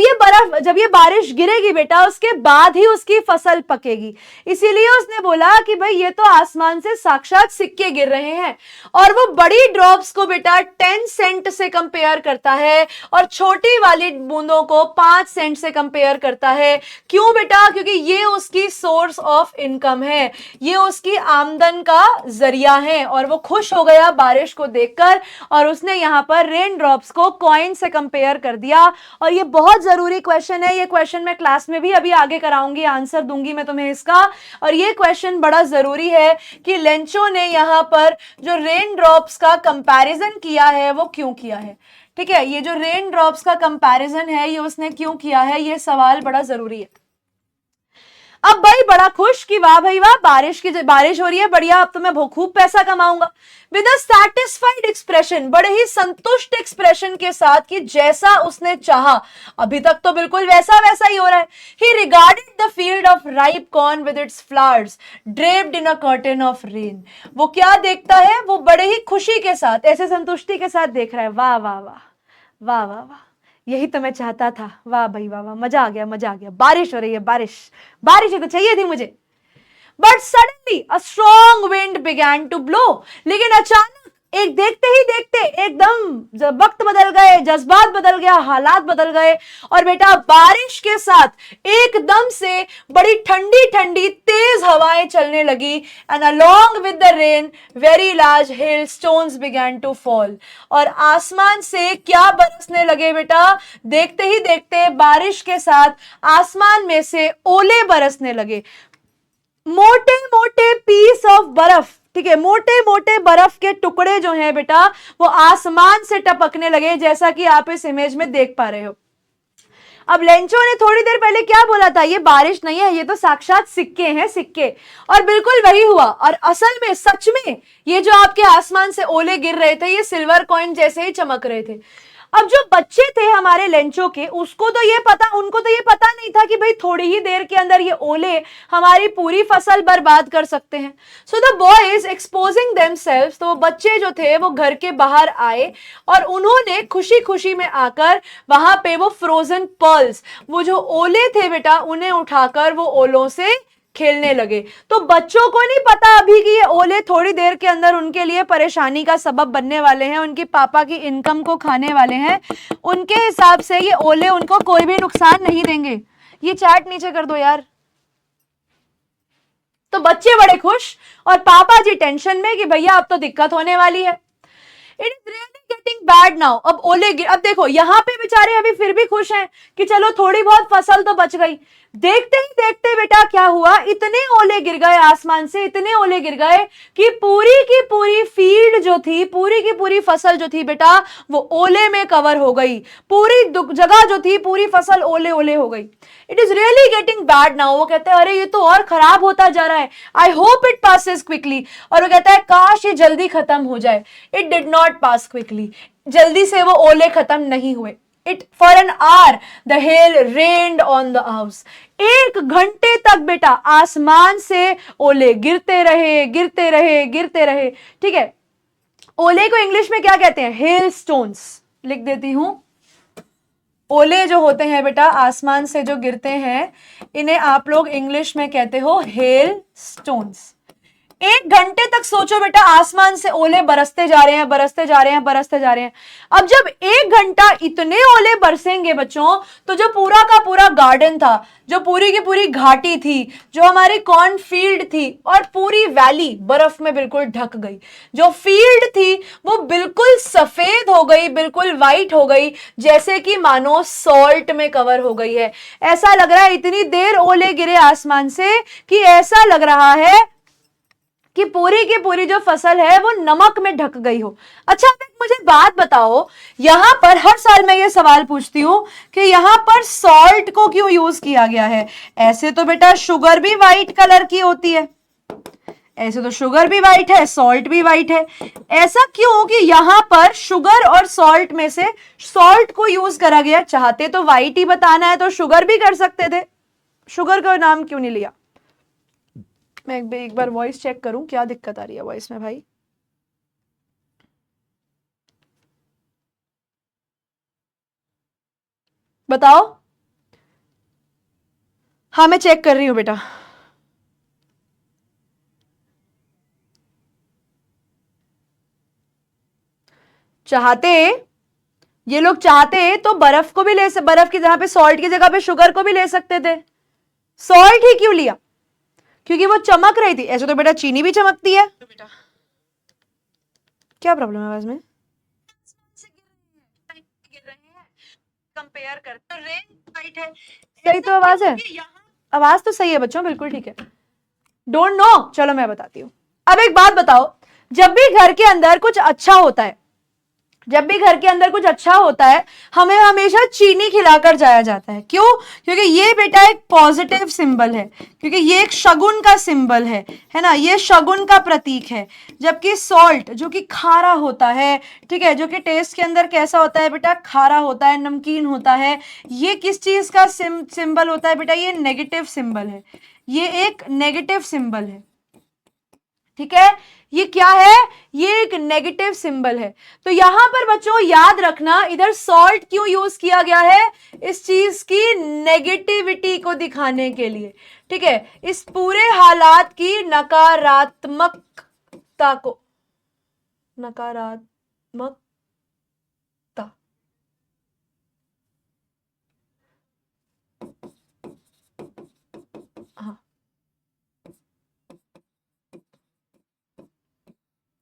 ये बारिश गिरेगी बेटा, उसके बाद ही उसकी फसल पकेगी, इसीलिए उसने बोला कि भाई ये तो आसमान से साक्षात सिक्के गिर रहे हैं। और वो बड़ी ड्रॉप्स को बेटा 10 सेंट से कंपेयर करता है, और छोटी वाली बूंदों को 5 सेंट से कंपेयर करता है। क्यों बेटा, क्योंकि ये उसकी सोर्स ऑफ इनकम है, ये उसकी आमदन का जरिया है। और वो खुश हो गया बारिश को देखकर, और उसने यहां पर रेन ड्रॉप्स को कॉइन से कंपेयर कर दिया। और ये बहुत जरूरी क्वेश्चन है, ये क्वेश्चन मैं क्लास में भी अभी आगे कराऊंगी, आंसर दूंगी मैं तुम्हें इसका। और ये क्वेश्चन बड़ा जरूरी है कि लेंचो ने यहां पर जो रेन ड्रॉप्स का कंपैरिजन किया है वो क्यों किया है। ठीक है, ये जो रेन ड्रॉप्स का कंपैरिजन है ये उसने क्यों किया है, ये सवाल बड़ा जरूरी है। अब भाई बड़ा खुश कि वाह भाई वाह, बारिश हो रही है, बढ़िया, अब तो मैं खूब पैसा कमाऊंगा। विद अ सैटिस्फाइड एक्सप्रेशन, बड़े ही संतुष्ट एक्सप्रेशन के साथ कि जैसा उसने चाहा, अभी तक तो बिल्कुल वैसा ही हो रहा है। ही regarded the field of ripe corn with its flowers draped in a curtain of rain. वो क्या देखता है, वो बड़े ही खुशी के साथ, ऐसे संतुष्टि के साथ देख रहा है, वाह वाह वाह वाह वाह वाह, यही तो मैं चाहता था, वाह भाई वाह वाह, मजा आ गया, बारिश हो रही है, बारिश ही तो चाहिए थी मुझे। But suddenly a strong wind began to blow, लेकिन अचानक एक देखते ही देखते एकदम वक्त बदल गए, जज्बात बदल गया, हालात बदल गए, और बेटा बारिश के साथ एकदम से बड़ी ठंडी ठंडी तेज हवाएं चलने लगी। And along with the rain very large hailstones began to fall, और आसमान से क्या बरसने लगे बेटा, देखते ही देखते बारिश के साथ आसमान में से ओले बरसने लगे। मोटे मोटे पीस ऑफ बर्फ, ठीक है, मोटे मोटे बर्फ के टुकड़े जो हैं बेटा वो आसमान से टपकने लगे, जैसा कि आप इस इमेज में देख पा रहे हो। अब लेंचो ने थोड़ी देर पहले क्या बोला था, ये बारिश नहीं है, ये तो साक्षात सिक्के हैं, सिक्के। और बिल्कुल वही हुआ, और असल में सच में ये जो आपके आसमान से ओले गिर रहे थे ये सिल्वर कॉइन जैसे ही चमक रहे थे। अब जो बच्चे थे हमारे लेंचो के, उनको तो ये पता नहीं था कि भाई थोड़ी ही देर के अंदर ये ओले हमारी पूरी फसल बर्बाद कर सकते हैं। So the boys exposing themselves, तो वो बच्चे जो थे वो घर के बाहर आए और उन्होंने खुशी खुशी में आकर वहां पे वो फ्रोजन पर्ल्स, वो जो ओले थे बेटा, उन्हें उठाकर वो ओलों से खेलने लगे। तो बच्चों को नहीं पता अभी कि ये ओले थोड़ी देर के अंदर उनके लिए परेशानी का सबब बनने वाले हैं, उनकी पापा की इनकम को खाने वाले हैं। उनके हिसाब से ये ओले उनको कोई भी नुकसान नहीं देंगे। ये चैट नीचे कर दो यार। तो बच्चे बड़े खुश और पापा जी टेंशन में कि भैया अब तो दिक्कत होने वाली है। It is really getting bad now. अब ओले गिर, अब देखो यहाँ पे बेचारे अभी फिर भी खुश हैं कि चलो थोड़ी बहुत फसल तो बच गई। देखते ही देखते बेटा क्या हुआ, इतने ओले गिर गए आसमान से, इतने ओले गिर गए कि पूरी की पूरी फील्ड जो थी, पूरी की पूरी फसल जो थी बेटा वो ओले में कवर हो गई। पूरी जगह जो थी, पूरी फसल ओले ओले हो गई। It is really getting bad now. वो कहते हैं अरे ये तो और खराब होता जा रहा है, I hope it passes quickly. और वो कहता है काश ये जल्दी खत्म हो जाए। It did not pass quickly, जल्दी से वो ओले खत्म नहीं हुए। It for an hour the hell rained on the house. 1 घंटे तक बेटा आसमान से ओले गिरते रहे, गिरते रहे, गिरते रहे। ठीक है, ओले को इंग्लिश में क्या कहते हैं, हेल स्टोन्स। लिख देती हूं, ओले जो होते हैं बेटा आसमान से जो गिरते हैं, इन्हें आप लोग इंग्लिश में कहते हो हेल स्टोन्स। 1 घंटे तक सोचो बेटा आसमान से ओले बरसते जा रहे हैं, बरसते जा रहे हैं, बरसते जा रहे हैं। अब जब 1 घंटा इतने ओले बरसेंगे बच्चों, तो जो पूरा का पूरा गार्डन था, जो पूरी की पूरी घाटी थी, जो हमारी कॉर्न फील्ड थी, और पूरी वैली बर्फ में बिल्कुल ढक गई। जो फील्ड थी वो बिल्कुल सफेद हो गई, बिल्कुल व्हाइट हो गई, जैसे कि मानो सॉल्ट में कवर हो गई है। ऐसा लग रहा है इतनी देर ओले गिरे आसमान से कि ऐसा लग रहा है कि पूरी की पूरी जो फसल है वो नमक में ढक गई हो। अच्छा अब मुझे बात बताओ, यहां पर हर साल मैं ये सवाल पूछती हूं कि यहां पर सॉल्ट को क्यों यूज किया गया है। ऐसे तो बेटा शुगर भी व्हाइट कलर की होती है, ऐसे तो शुगर भी व्हाइट है, सॉल्ट भी व्हाइट है। ऐसा क्यों कि यहां पर शुगर और सॉल्ट में से सॉल्ट को यूज करा गया। चाहते तो व्हाइट ही बताना है तो शुगर भी कर सकते थे, शुगर का नाम क्यों नहीं लिया। मैं एक बार वॉइस चेक करूं, क्या दिक्कत आ रही है वॉइस में भाई। बताओ। हाँ मैं चेक कर रही हूं बेटा। चाहते, ये लोग चाहते तो बर्फ को भी बर्फ की जगह पे, सॉल्ट की जगह पे शुगर को भी ले सकते थे। सॉल्ट ही क्यों लिया, क्योंकि वो चमक रही थी। ऐसे तो बेटा चीनी भी चमकती है। बेटा क्या प्रॉब्लम है आवाज में, कंपेयर कर तो रेंज वाइट है। सही तो आवाज है, आवाज तो सही है बच्चों, बिल्कुल ठीक है। डोंट नो, चलो मैं बताती हूँ। अब एक बात बताओ, जब भी घर के अंदर कुछ अच्छा होता है, जब भी घर के अंदर कुछ अच्छा होता है, हमें हमेशा चीनी खिलाकर जाया जाता है। क्यों, क्योंकि ये बेटा एक पॉजिटिव सिंबल है, क्योंकि ये एक शगुन का सिंबल है ना, ये शगुन का प्रतीक है। जबकि सॉल्ट जो कि खारा होता है, ठीक है, जो कि टेस्ट के अंदर कैसा होता है बेटा, खारा होता है, नमकीन होता है। ये किस चीज का सिंबल होता है बेटा, ये नेगेटिव सिंबल है, ये एक नेगेटिव सिंबल है। ठीक है, ये क्या है, ये एक नेगेटिव सिंबल है। तो यहां पर बच्चों याद रखना, इधर सॉल्ट क्यों यूज किया गया है, इस चीज की नेगेटिविटी को दिखाने के लिए। ठीक है, इस पूरे हालात की नकारात्मकता को, नकारात्मकता। हाँ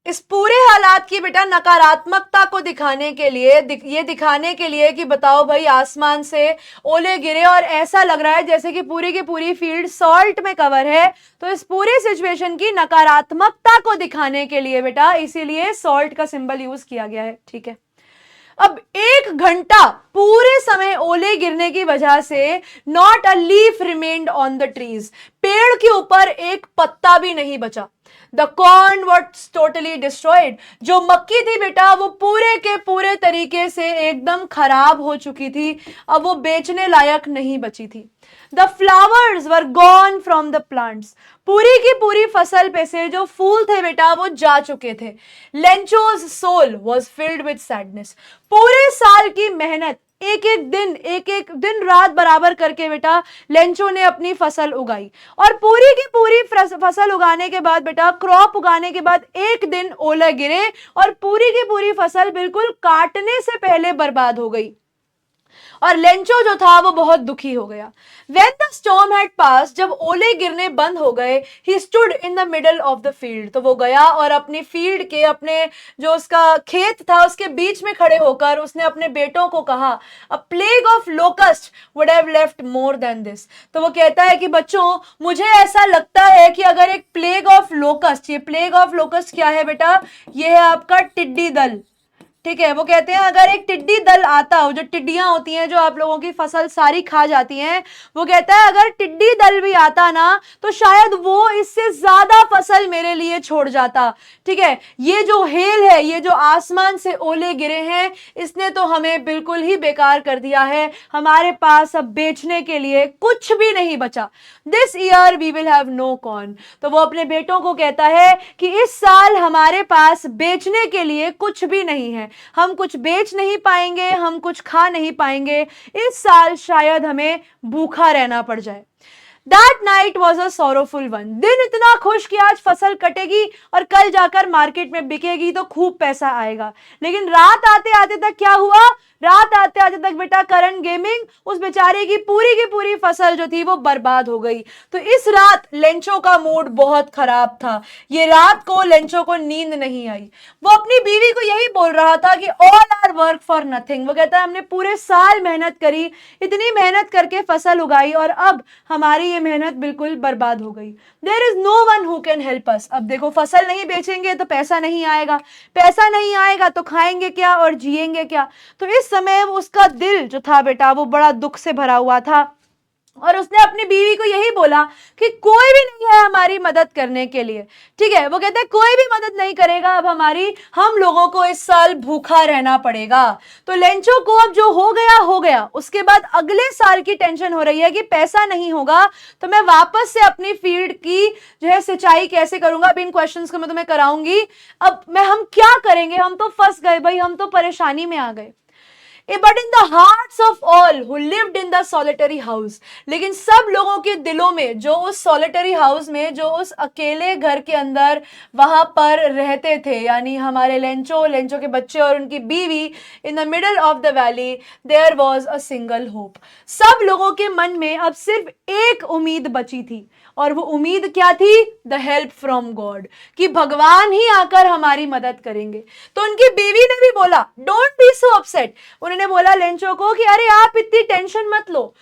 इस पूरे हालात की बेटा नकारात्मकता को दिखाने के लिए ये दिखाने के लिए कि बताओ भाई आसमान से ओले गिरे और ऐसा लग रहा है जैसे कि पूरी की पूरी फील्ड सॉल्ट में कवर है, तो इस पूरे सिचुएशन की नकारात्मकता को दिखाने के लिए बेटा इसीलिए सॉल्ट का सिंबल यूज किया गया है। ठीक है, अब 1 घंटा पूरे समय ओले गिरने की वजह से not a leaf remained on the trees, पेड़ के ऊपर एक पत्ता भी नहीं बचा। The corn was totally destroyed, जो मक्की थी बेटा वो पूरे के पूरे तरीके से एकदम खराब हो चुकी थी, अब वो बेचने लायक नहीं बची थी। The flowers were gone from the plants, पूरी की पूरी फसल पे से जो फूल थे बेटा वो जा चुके थे। Lencho's soul was filled with sadness, पूरे साल की मेहनत एक एक दिन रात बराबर करके बेटा लेंचो ने अपनी फसल उगाई, और पूरी की पूरी फसल उगाने के बाद बेटा क्रॉप उगाने के बाद एक दिन ओले गिरे और पूरी की पूरी फसल बिल्कुल काटने से पहले बर्बाद हो गई, और लेंचो जो था वो बहुत दुखी हो गया। When the storm had passed, जब ओले गिरने बंद हो गए, he stood in the middle of the field, तो वो गया और अपनी फील्ड के, अपने जो उसका खेत था उसके बीच में खड़े होकर उसने अपने बेटों को कहा, A plague of locust would have left more than this, तो वो कहता है कि बच्चों मुझे ऐसा लगता है कि अगर एक प्लेग ऑफ लोकस्ट, ये प्लेग ऑफ लोकस्ट क्या है बेटा, ये है आपका टिड्डी दल। ठीक है, वो कहते हैं अगर एक टिड्डी दल आता हो, जो टिड्डियां होती हैं जो आप लोगों की फसल सारी खा जाती हैं, वो कहता है अगर टिड्डी दल भी आता ना तो शायद वो इससे ज्यादा फसल मेरे लिए छोड़ जाता। ठीक है, ये जो हेल है, ये जो आसमान से ओले गिरे हैं, इसने तो हमें बिल्कुल ही बेकार कर दिया है, हमारे पास अब बेचने के लिए कुछ भी नहीं बचा। This year we will have no corn, तो वो अपने बेटों को कहता है कि इस साल हमारे पास बेचने के लिए कुछ भी नहीं है, हम कुछ बेच नहीं पाएंगे, हम कुछ खा नहीं पाएंगे, इस साल शायद हमें भूखा रहना पड़ जाए। That night was a sorrowful one, दिन इतना खुश कि आज फसल कटेगी और कल जाकर मार्केट में बिकेगी तो खूब पैसा आएगा, लेकिन रात आते आते तक क्या हुआ, रात आते आते तक बेटा करण गेमिंग उस बेचारे की पूरी फसल जो थी वो बर्बाद हो गई। तो इस रात लेंचो का मूड बहुत खराब था, ये रात को लेंचो को नींद नहीं आई। वो अपनी बीवी को यही बोल रहा था कि all our work for nothing, वो कहता है हमने पूरे साल मेहनत करी, इतनी मेहनत करके फसल उगाई और अब हमारी ये मेहनत बिल्कुल बर्बाद हो गई। There is no one who can help us, अब देखो फसल नहीं बेचेंगे तो पैसा नहीं आएगा, पैसा नहीं आएगा तो खाएंगे क्या और जिएंगे क्या। तो इस समय उसका दिल जो था बेटा वो बड़ा दुख से भरा हुआ था, और उसने अपनी बीवी को यही बोला कि कोई भी नहीं है हमारी मदद करने के लिए। ठीक है, वो कहता है कोई भी मदद नहीं करेगा अब हमारी, हम लोगों को इस साल भूखा रहना पड़ेगा। तो लेंचो को अब जो हो गया, उसके बाद अगले साल की टेंशन हो रही है कि पैसा नहीं होगा तो मैं वापस से अपनी फील्ड की जो है सिंचाई कैसे करूंगा। अब इन क्वेश्चंस को मैं तुम्हें कराऊंगी। अब हम क्या करेंगे, हम तो फंस गए भाई, हम तो परेशानी में आ गए। But in the hearts of all who lived in the solitary house, लेकिन सब लोगों के दिलों में जो उस solitary house में, जो उस अकेले घर के अंदर वहां पर रहते थे, यानी हमारे लेंचो के बच्चे और उनकी बीवी, in the middle of the valley there was a single hope, सब लोगों के मन में अब सिर्फ एक उम्मीद बची थी, और वो उम्मीद क्या थी, द हेल्प फ्रॉम गॉड, कि भगवान ही आकर हमारी मदद करेंगे। तो उनकी बीवी ने भी बोला डोंट बी सो अपसेट, उन्होंने बोला लेंचो को कि अरे आप इतनी टेंशन मत लो,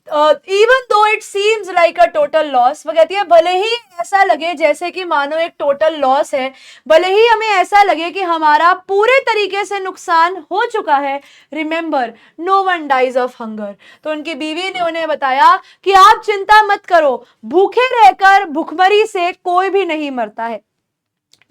even though it seems like a total loss, वो कहती है भले ही ऐसा लगे जैसे कि मानो एक टोटल लॉस है, भले ही हमें ऐसा लगे कि हमारा पूरे तरीके से नुकसान हो चुका है, remember no one dies of hunger. तो उनकी बीवी ने उन्हें बताया कि आप चिंता मत करो, भूखे रहकर भुखमरी से कोई भी नहीं मरता है।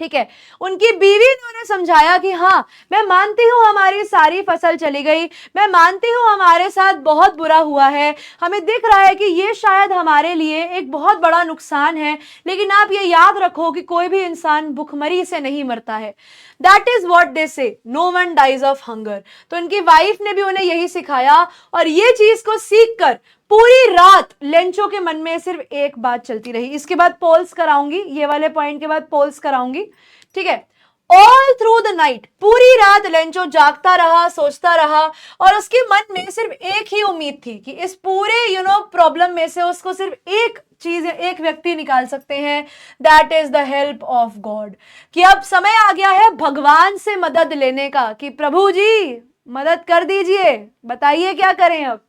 ठीक है, उनकी बीवी ने उन्हें समझाया कि हाँ मैं मानती हूँ हमारी सारी फसल चली गई, मैं मानती हूँ हमारे साथ बहुत बुरा हुआ है, हमें दिख रहा है कि ये शायद हमारे लिए एक बहुत बड़ा नुकसान है, लेकिन आप ये याद रखो कि कोई भी इंसान भुखमरी से नहीं मरता है। That is what they say, no one dies of hunger. तो उनकी वाइफ ने भी उन्हें यही सिखाया, और ये चीज को सीख कर पूरी रात लेंचो के मन में सिर्फ एक बात चलती रही। इसके बाद पोल्स कराऊंगी, ये वाले पॉइंट के बाद पोल्स कराऊंगी। ठीक है, ऑल थ्रू द नाइट, पूरी रात लेंचो जागता रहा, सोचता रहा, और उसके मन में सिर्फ एक ही उम्मीद थी कि इस पूरे प्रॉब्लम में से उसको सिर्फ एक चीज, एक व्यक्ति निकाल सकते हैं, that is the help of God. कि अब समय आ गया है भगवान से मदद लेने का, कि प्रभु जी मदद कर दीजिए, बताइए क्या करें अब।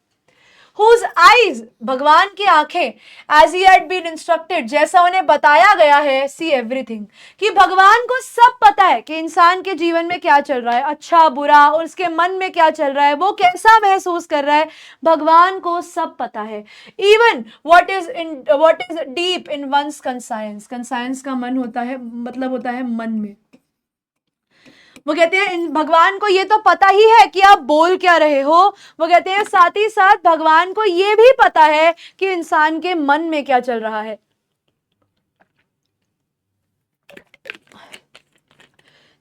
Whose eyes, भगवान की आंखें, as he had been instructed, जैसा उन्हें बताया गया है, see everything, कि भगवान को सब पता है कि इंसान के जीवन में क्या चल रहा है, अच्छा बुरा, और उसके मन में क्या चल रहा है, वो कैसा महसूस कर रहा है, भगवान को सब पता है। Even what is deep in one's conscience, conscience का मन होता है, मतलब होता है मन में। वो कहते हैं भगवान को ये तो पता ही है कि आप बोल क्या रहे हो, वो कहते हैं साथ ही साथ भगवान को ये भी पता है कि इंसान के मन में क्या चल रहा है।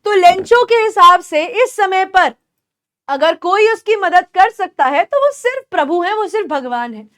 तो लेंचो के हिसाब से इस समय पर अगर कोई उसकी मदद कर सकता है तो वो सिर्फ प्रभु है, वो सिर्फ भगवान है।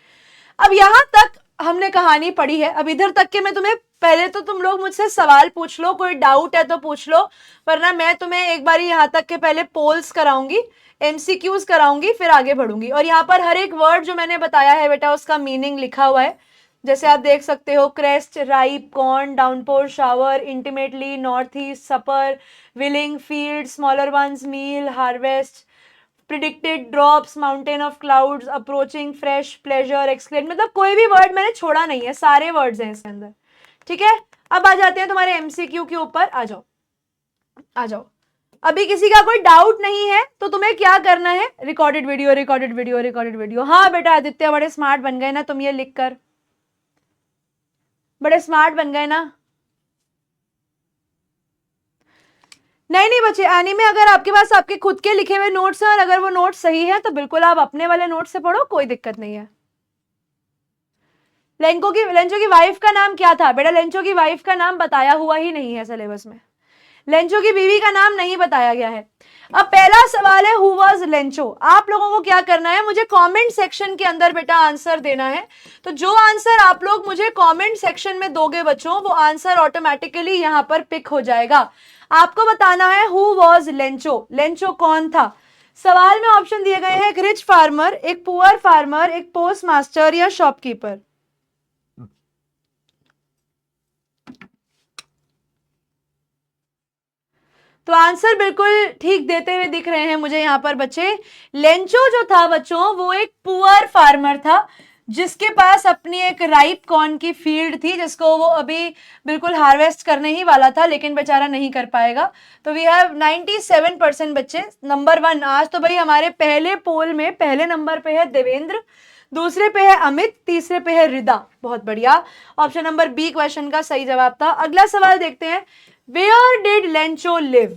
अब यहां तक हमने कहानी पढ़ी है, अब इधर तक के मैं तुम्हें, पहले तो तुम लोग मुझसे सवाल पूछ लो, कोई डाउट है तो पूछ लो, वरना मैं तुम्हें एक बार यहां तक के पहले पोल्स कराऊंगी, एमसीक्यूज कराऊंगी, फिर आगे बढ़ूंगी। और यहाँ पर हर एक वर्ड जो मैंने बताया है बेटा उसका मीनिंग लिखा हुआ है, जैसे आप देख सकते हो, crest, ripe, corn, downpour, shower, intimately, north east, supper, willing, field, smaller ones, meal, harvest, predicted, drops, mountain of clouds, approaching, fresh, pleasure, exclaim, मतलब कोई भी वर्ड मैंने छोड़ा नहीं है, सारे वर्ड्स हैं इसके अंदर। ठीक है, अब आ जाते हैं तुम्हारे एमसीक्यू के ऊपर। आ जाओ आ जाओ, अभी किसी का कोई डाउट नहीं है तो तुम्हें क्या करना है, recorded video recorded video recorded video. हाँ बेटा आदित्य, बड़े स्मार्ट बन गए ना तुम, ये लिखकर बड़े स्मार्ट बन गए ना। नहीं बच्चे, एनी में अगर आपके पास आपके खुद के लिखे हुए नोट्स हैं और अगर वो नोट्स सही है तो बिल्कुल आप अपने वाले नोट से पढ़ो, कोई दिक्कत नहीं है। लेंचो की वाइफ का नाम क्या था बेटा? लेंचो की वाइफ का नाम बताया हुआ ही नहीं है सिलेबस में, लेंचो की बीवी का नाम नहीं बताया गया है। अब पहला सवाल है, हु वाज लेंचो? आप लोगों को क्या करना है, मुझे कमेंट सेक्शन के अंदर बेटा आंसर देना है। तो जो आंसर आप लोग मुझे कमेंट सेक्शन में दोगे बच्चों, वो आंसर ऑटोमेटिकली यहां पर पिक हो जाएगा। आपको बताना है हु वाज लेंचो, लेंचो कौन था। सवाल में ऑप्शन दिए गए हैं, एक रिच फार्मर, एक पुअर फार्मर, एक पोस्ट मास्टर या शॉपकीपर। तो आंसर बिल्कुल ठीक देते हुए दिख रहे हैं मुझे यहाँ पर बच्चे। लेंचो जो था बच्चों वो एक पुअर फार्मर था, जिसके पास अपनी एक राइप कॉर्न की फील्ड थी, जिसको वो अभी बिल्कुल हार्वेस्ट करने ही वाला था, लेकिन बेचारा नहीं कर पाएगा। तो वी हैव 97% बच्चे, नंबर 1। आज तो भाई हमारे पहले पोल में पहले नंबर पे है देवेंद्र, दूसरे पे है अमित, तीसरे पे है रिदा। बहुत बढ़िया, ऑप्शन नंबर बी क्वेश्चन का सही जवाब था। अगला सवाल देखते हैं, वेयर डिड लेंचो लिव?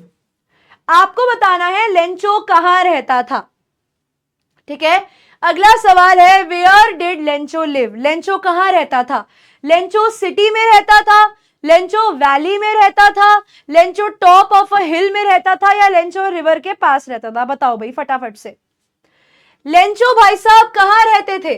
आपको बताना है लेंचो कहां रहता था। ठीक है, अगला सवाल है, where did Lencho live? Lencho कहां रहता था? लेंचो सिटी में रहता था, लेंचो वैली में रहता था, लेंचो टॉप ऑफ अ हिल में रहता था, या लेंचो रिवर के पास रहता था? बताओ भाई फटाफट से। लेंचो भाई साहब कहां रहते थे?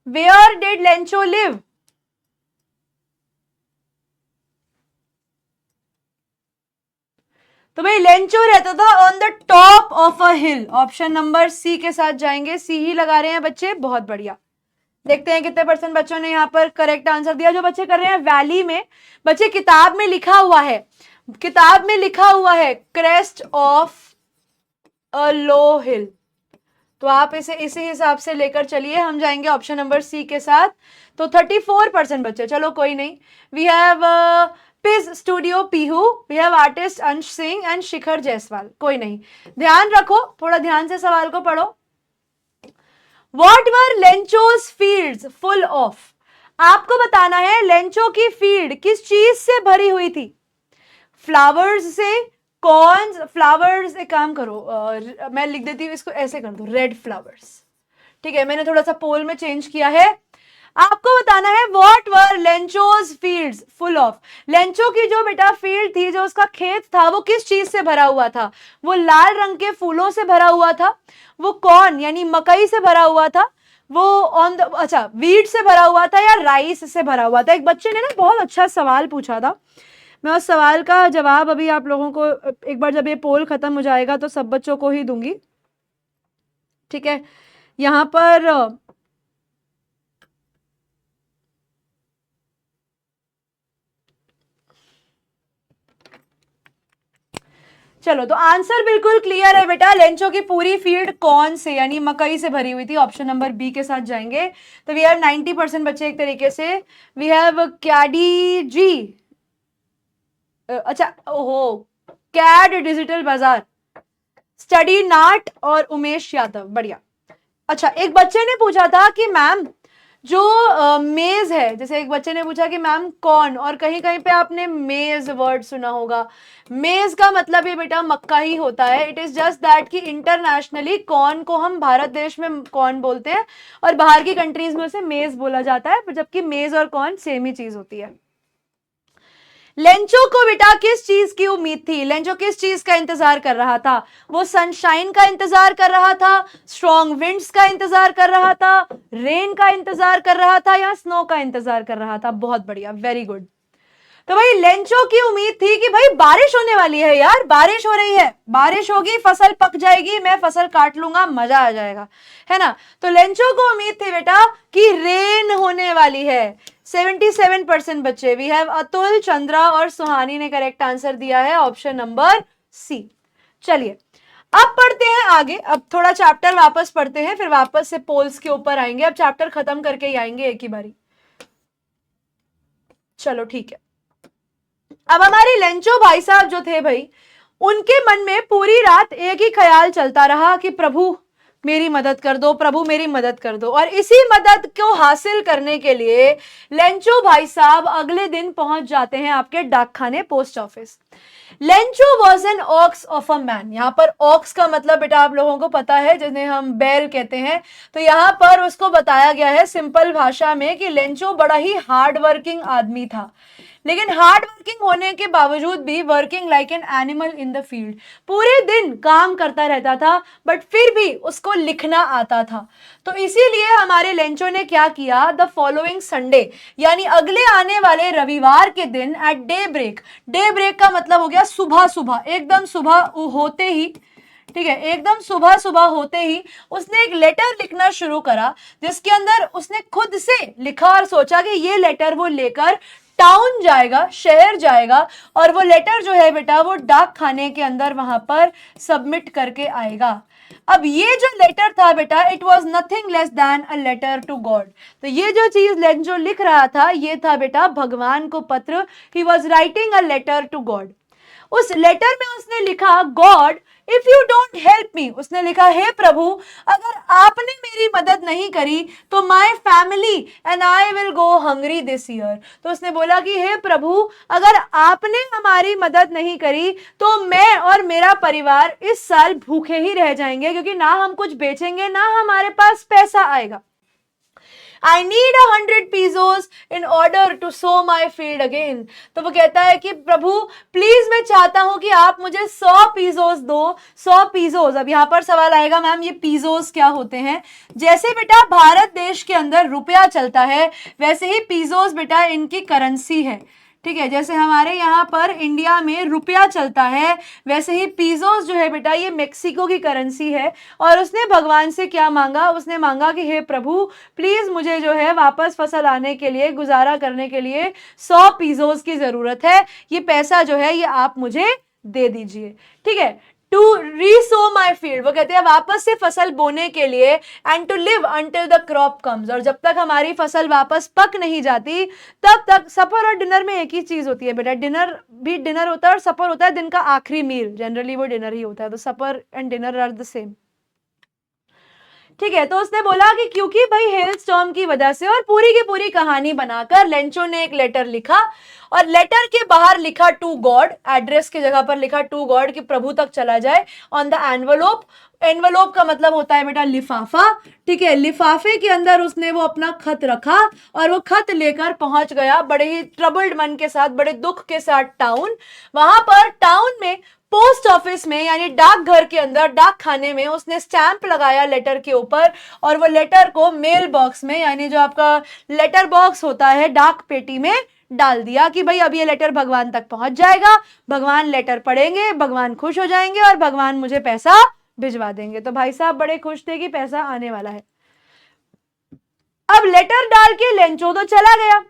Where did Lencho live? तो भाई लेंचो रहता था on the top of a hill. Option number C के साथ जाएंगे, सी ही लगा रहे हैं बच्चे, बहुत बढ़िया। देखते हैं कितने % बच्चों ने यहाँ पर करेक्ट आंसर दिया। जो बच्चे कर रहे हैं वैली में, बच्चे किताब में लिखा हुआ है, किताब में लिखा हुआ है क्रेस्ट ऑफ अ लो हिल, तो आप इसे इसी हिसाब से लेकर चलिए। हम जाएंगे ऑप्शन नंबर सी के साथ। तो 34% बच्चे, चलो कोई नहीं। We have Piz studio Pihu, we have artist Ansh Singh and शिखर जायसवाल। कोई नहीं, ध्यान रखो, थोड़ा ध्यान से सवाल को पढ़ो। What were Lencho's fields full of? आपको बताना है लेंचो की फील्ड किस चीज से भरी हुई थी। फ्लावर्स से, कॉर्न्स, फ्लावर्स, एक काम करो मैं लिख देती हूँ इसको, ऐसे कर दो, रेड फ्लावर्स। ठीक है, मैंने थोड़ा सा पोल में चेंज किया है। आपको बताना है what were Lencho's fields full of. Lencho की जो बेटा फील्ड थी, जो उसका खेत था, वो किस चीज से भरा हुआ था? वो लाल रंग के फूलों से भरा हुआ था, वो कॉर्न यानी मकई से भरा हुआ था, वो ऑन द अच्छा वीट से भरा हुआ था, या राइस से भरा हुआ था? एक बच्चे ने ना बहुत अच्छा सवाल पूछा था, मैं उस सवाल का जवाब अभी आप लोगों को एक बार जब ये पोल खत्म हो जाएगा तो सब बच्चों को ही दूंगी, ठीक है। यहां पर चलो, तो आंसर बिल्कुल क्लियर है बेटा, लेंचो की पूरी फील्ड कौन से यानी मकई से भरी हुई थी। ऑप्शन नंबर बी के साथ जाएंगे तो वी हैव 90% बच्चे एक तरीके से। वी हैव कैडी जी, अच्छा ओहो, कैड डिजिटल बाजार, स्टडी नाट और उमेश यादव, बढ़िया। अच्छा, एक बच्चे ने पूछा था कि मैम जो मेज है, जैसे एक बच्चे ने पूछा कि मैम कौन, और कहीं कहीं पे आपने मेज वर्ड सुना होगा। मेज का मतलब ये बेटा मक्का ही होता है। इट इज जस्ट दैट कि इंटरनेशनली कॉर्न को हम भारत देश में कॉर्न बोलते हैं और बाहर की कंट्रीज में उसे मेज बोला जाता है, जबकि मेज और कॉर्न सेम ही चीज होती है। लेंचो को बेटा किस चीज की उम्मीद थी? लेंचो किस चीज का इंतजार कर रहा था? वो सनशाइन का इंतजार कर रहा था, स्ट्रॉन्ग विंड्स का इंतजार कर रहा था, रेन का इंतजार कर रहा था, या स्नो का इंतजार कर रहा था? बहुत बढ़िया, वेरी गुड। तो भाई लेंचो की उम्मीद थी कि भाई बारिश होने वाली है यार, बारिश हो रही है, बारिश होगी, फसल पक जाएगी, मैं फसल काट लूंगा, मजा आ जाएगा, है ना। तो लेंचो को उम्मीद थी बेटा कि रेन होने वाली है। 77% बच्चे, वी हैव अतुल, चंद्रा और सुहानी ने करेक्ट आंसर दिया है, ऑप्शन नंबर सी। चलिए अब पढ़ते हैं आगे, अब थोड़ा चैप्टर वापस पढ़ते हैं, फिर वापस से पोल्स के ऊपर आएंगे। अब चैप्टर खत्म करके ही आएंगे एक ही बारी। चलो ठीक है। अब हमारे लेंचो भाई साहब जो थे भाई, उनके मन में पूरी रात एक ही ख्याल चलता रहा कि प्रभु मेरी मदद कर दो, प्रभु मेरी मदद कर दो। और इसी मदद को हासिल करने के लिए लेंचो भाई साहब अगले दिन पहुंच जाते हैं आपके डाकखाने, post office. Lencho was an ox of a man. यहां पर ऑक्स का मतलब बेटा आप लोगों को पता है, जिन्हें हम बैल कहते हैं। तो यहां पर उसको बताया गया है सिंपल भाषा में कि लेंचो बड़ा ही हार्ड वर्किंग आदमी था, लेकिन हार्ड वर्किंग होने के बावजूद भी working like an animal in the field. पूरे दिन काम करता रहता था, बट फिर भी उसको लिखना आता था। तो इसीलिए हमारे लेंचो ने क्या किया, द फॉलोइंग संडे यानी अगले आने वाले रविवार के दिन at daybreak, daybreak का मतलब हो गया सुबह सुबह, एकदम सुबह होते ही, ठीक है, एकदम सुबह सुबह होते ही उसने एक लेटर लिखना शुरू करा, जिसके अंदर उसने खुद से लिखा और सोचा कि ये लेटर वो लेकर टाउन जाएगा, शहर जाएगा, और वो लेटर जो है बेटा वो डाक खाने के अंदर वहां पर सबमिट करके आएगा। अब ये जो लेटर था बेटा, it was nothing less than a letter to God. तो ये जो चीज लेंचो लिख रहा था, ये था बेटा भगवान को पत्र। He was writing a letter to God. उस लेटर में उसने लिखा, God if you don't help me, उसने लिखा हे प्रभु अगर आपने मेरी मदद नहीं करी तो my family and I will go hungry this year. तो उसने बोला कि हे प्रभु अगर आपने हमारी मदद नहीं करी तो मैं और मेरा परिवार इस साल भूखे ही रह जाएंगे, क्योंकि ना हम कुछ बेचेंगे ना हमारे पास पैसा आएगा। I need 100 pesos in order to sow my field again। तो वो कहता है कि प्रभु प्लीज मैं चाहता हूं कि आप मुझे 100 पीजोस दो। 100 पीजोस, अब यहां पर सवाल आएगा मैम ये पीजोस क्या होते हैं? जैसे बेटा भारत देश के अंदर रुपया चलता है, वैसे ही पीजोस बेटा इनकी करेंसी है, ठीक है। जैसे हमारे यहाँ पर इंडिया में रुपया चलता है, वैसे ही पीजोस जो है बेटा ये मेक्सिको की करेंसी है। और उसने भगवान से क्या मांगा, उसने मांगा कि हे प्रभु प्लीज मुझे जो है वापस फसल आने के लिए, गुजारा करने के लिए 100 पीजोस की जरूरत है, ये पैसा जो है ये आप मुझे दे दीजिए, ठीक है। टू रीसो माई फील्ड, वो कहते हैं वापस से फसल बोने के लिए, and to live until the crop comes, और जब तक हमारी फसल वापस पक नहीं जाती तब तक। सफर और डिनर में एक ही चीज होती है बेटा, डिनर भी डिनर होता है और सफर होता है दिन का आखिरी मील, जनरली वो डिनर ही होता है, तो supper and dinner are the same. ठीक है, तो उसने बोला कि क्योंकि भाई हेल स्टॉर्म की वजह से, और पूरी की पूरी कहानी बनाकर लेंचो ने एक लेटर लिखा, और लेटर के बाहर लिखा टू गॉड, एड्रेस की जगह पर लिखा टू गॉड कि प्रभु तक चला जाए, ऑन द एनवलोप। एनवलोप का मतलब होता है बेटा लिफाफा, ठीक है, लिफाफे के अंदर उसने वो अपना खत रखा और वो खत लेकर पहुंच गया बड़े ही ट्रबल्ड मन के साथ, बड़े दुख के साथ टाउन। वहां पर टाउन में पोस्ट ऑफिस में यानी डाकघर के अंदर, डाक खाने में उसने स्टैंप लगाया लेटर के ऊपर, और वो लेटर को मेल बॉक्स में यानी जो आपका लेटर बॉक्स होता है डाक पेटी में डाल दिया कि भाई अब ये लेटर भगवान तक पहुंच जाएगा, भगवान लेटर पढ़ेंगे, भगवान खुश हो जाएंगे और भगवान मुझे पैसा भिजवा देंगे। तो भाई साहब बड़े खुश थे कि पैसा आने वाला है। अब लेटर डाल के लेंचो तो चला गया।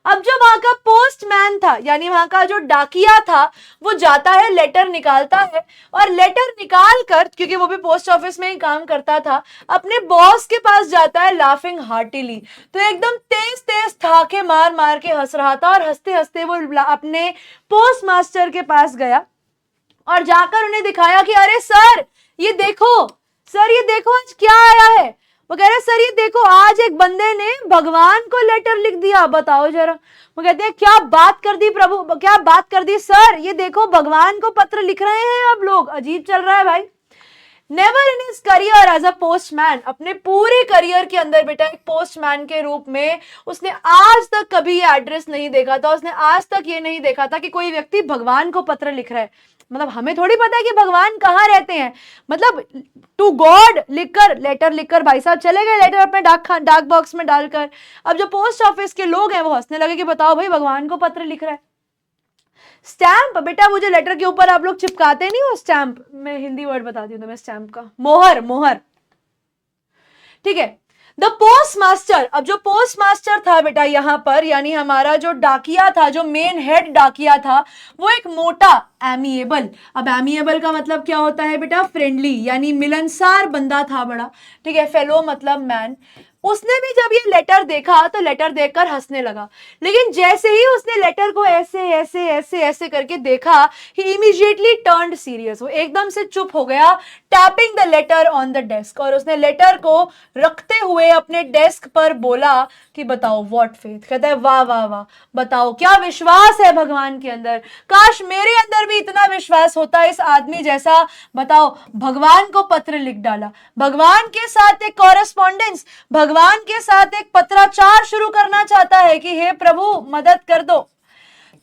अब जो वहां का पोस्टमैन था यानी वहां का जो डाकिया था, वो जाता है, लेटर निकालता है, और लेटर निकाल कर, क्योंकि वो भी पोस्ट ऑफिस में ही काम करता था, अपने बॉस के पास जाता है लाफिंग हार्टिली। तो एकदम तेज तेज ठाके मार मार के हंस रहा था, और हंसते हंसते वो अपने पोस्ट मास्टर के पास गया और जाकर उन्हें दिखाया कि अरे सर ये देखो, सर ये देखो आज क्या आया है। वो कह रहे सर ये देखो आज एक बंदे ने भगवान को लेटर लिख दिया, बताओ जरा। वो कहते हैं क्या बात कर दी प्रभु, क्या बात कर दी सर, ये देखो भगवान को पत्र लिख रहे हैं अब लोग, अजीब चल रहा है भाई। Never in his career as a postman, अपने पूरे करियर के अंदर बेटा एक पोस्टमैन के रूप में उसने आज तक कभी ये एड्रेस नहीं देखा था, उसने आज तक ये नहीं देखा था कि कोई व्यक्ति भगवान को पत्र लिख रहा है। मतलब हमें थोड़ी पता है कि भगवान कहाँ रहते हैं, मतलब टू गॉड लिखकर, लेटर लिखकर भाई साहब चले गए, लेटर अपने डाक बॉक्स में डालकर। अब जो पोस्ट ऑफिस के लोग हैं वो हंसने लगे कि बताओ भाई भगवान को पत्र लिख रहा है। स्टैंप बेटा वो जो लेटर के ऊपर आप लोग चिपकाते नहीं हो स्टैंप, मैं हिंदी वर्ड बताती हूँ तुम्हें स्टैंप का, मोहर, मोहर, ठीक है। द पोस्ट मास्टर, अब जो पोस्ट मास्टर था बेटा यहाँ पर यानी हमारा जो डाकिया था, जो मेन हेड डाकिया था, वो एक मोटा एमिएबल, अब एमिएबल का मतलब क्या होता है बेटा, फ्रेंडली यानी मिलनसार बंदा था बड़ा, ठीक है, फेलो मतलब मैन। उसने भी जब ये लेटर देखा तो लेटर देखकर हंसने लगा, लेकिन जैसे ही उसने लेटर को ऐसे ऐसे ऐसे ऐसे करके देखा, ही इमीडिएटली टर्न्ड सीरियस, वो एकदम से चुप हो गया, tapping the later on the desk, और उसने लेटर को रखते हुए अपने डेस्क पर बोला कि बताओ व्हाट फेथ, कहता है वाह वाह वाह, बताओ क्या विश्वास है भगवान के अंदर, काश मेरे अंदर भी इतना विश्वास होता इस आदमी जैसा, बताओ भगवान को पत्र लिख डाला, भगवान के साथ एक कॉरेस्पॉन्डेंस, भगवान के साथ एक पत्राचार शुरू करना चाहता है कि हे प्रभु मदद कर दो।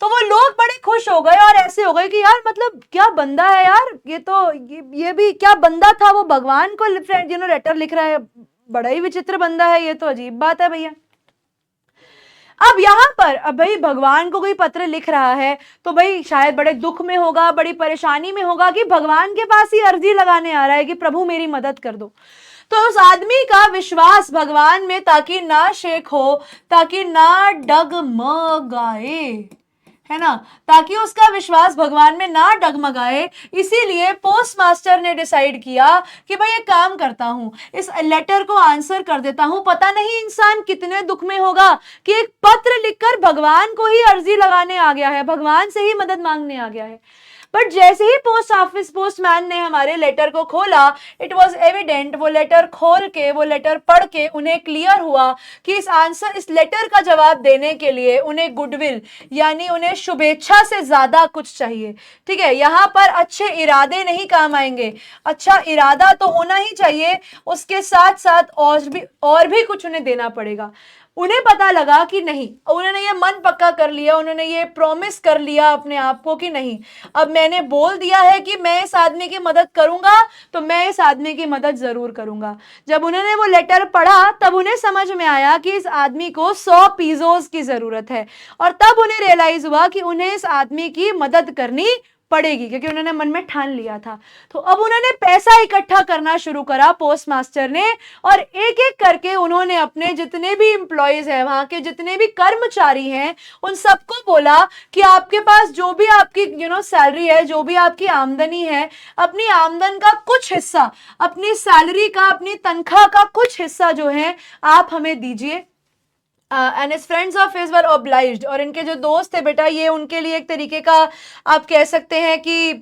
तो वो लोग बड़े खुश हो गए और ऐसे हो गए कि यार मतलब क्या बंदा है यार, ये तो ये भी क्या बंदा था, वो भगवान को लेटर लिख रहा है, बड़ा ही विचित्र बंदा है, ये तो अजीब बात है भैया। अब यहां पर अब भाई भगवान को कोई पत्र लिख रहा है तो भाई शायद बड़े दुख में होगा, बड़ी परेशानी में होगा कि भगवान के पास ही अर्जी लगाने आ रहा है कि प्रभु मेरी मदद कर दो। तो उस आदमी का विश्वास भगवान में ताकि ना शेक हो, ताकि ना डगमगाए, है ना, ताकि उसका विश्वास भगवान में ना डगमगाए, इसीलिए पोस्ट मास्टर ने डिसाइड किया कि भाई एक काम करता हूं, इस लेटर को आंसर कर देता हूं, पता नहीं इंसान कितने दुख में होगा कि एक पत्र लिखकर भगवान को ही अर्जी लगाने आ गया है, भगवान से ही मदद मांगने आ गया है। बट जैसे ही पोस्टमैन ने हमारे लेटर को खोला, इट वॉज एविडेंट, वो लेटर खोल के, वो लेटर पढ़ के उन्हें क्लियर हुआ कि इस लेटर का जवाब देने के लिए उन्हें गुडविल यानी उन्हें शुभेच्छा से ज्यादा कुछ चाहिए, ठीक है। यहाँ पर अच्छे इरादे नहीं काम आएंगे, अच्छा इरादा तो होना ही चाहिए, उसके साथ साथ और भी कुछ उन्हें देना पड़ेगा। उन्हें पता लगा कि नहीं, उन्होंने ये मन पक्का कर लिया, उन्होंने ये प्रॉमिस कर लिया अपने आप को कि नहीं, अब मैंने बोल दिया है कि मैं इस आदमी की मदद करूंगा तो मैं इस आदमी की मदद जरूर करूंगा। जब उन्होंने वो लेटर पढ़ा तब उन्हें समझ में आया कि इस आदमी को 100 पीजोस की जरूरत है, और तब उन्हें रियलाइज हुआ कि उन्हें इस आदमी की मदद करनी पड़ेगी, क्योंकि उन्होंने मन में ठान लिया था। तो अब उन्होंने पैसा इकट्ठा करना शुरू करा पोस्ट मास्टर ने, और एक एक करके उन्होंने अपने जितने भी एम्प्लॉयज हैं, वहां के जितने भी कर्मचारी हैं, उन सबको बोला कि आपके पास जो भी आपकी सैलरी है, जो भी आपकी आमदनी है, अपनी आमदन का कुछ हिस्सा, अपनी सैलरी का, अपनी तनख्वाह का कुछ हिस्सा जो है आप हमें दीजिए। And his friends of his were obliged, और इनके जो दोस्त थे बेटा ये उनके लिए एक तरीके का आप कह सकते हैं कि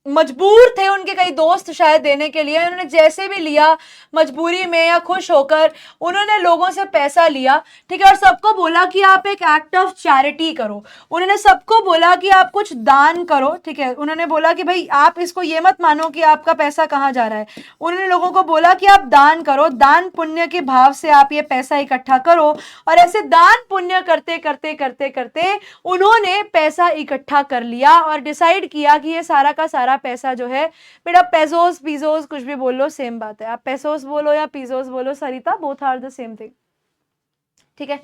मजबूर थे उनके कई दोस्त शायद देने के लिए, उन्होंने जैसे भी लिया मजबूरी में या खुश होकर उन्होंने लोगों से पैसा लिया, ठीक है, और सबको बोला कि आप एक एक्ट ऑफ चैरिटी करो, उन्होंने सबको बोला कि आप कुछ दान करो, ठीक है, उन्होंने बोला कि भाई आप इसको ये मत मानो कि आपका पैसा कहाँ जा रहा है, उन्होंने लोगों को बोला कि आप दान करो, दान पुण्य के भाव से आप ये पैसा इकट्ठा करो, और ऐसे दान पुण्य करते करते करते करते उन्होंने पैसा इकट्ठा कर लिया और डिसाइड किया कि ये सारा का सारा पैसा जो है, बेटा पेसोस पीसोस कुछ भी बोल लो सेम बात है, आप पेसोस बोलो या पीसोस बोलो Sarita, both are the same thing, ठीक है।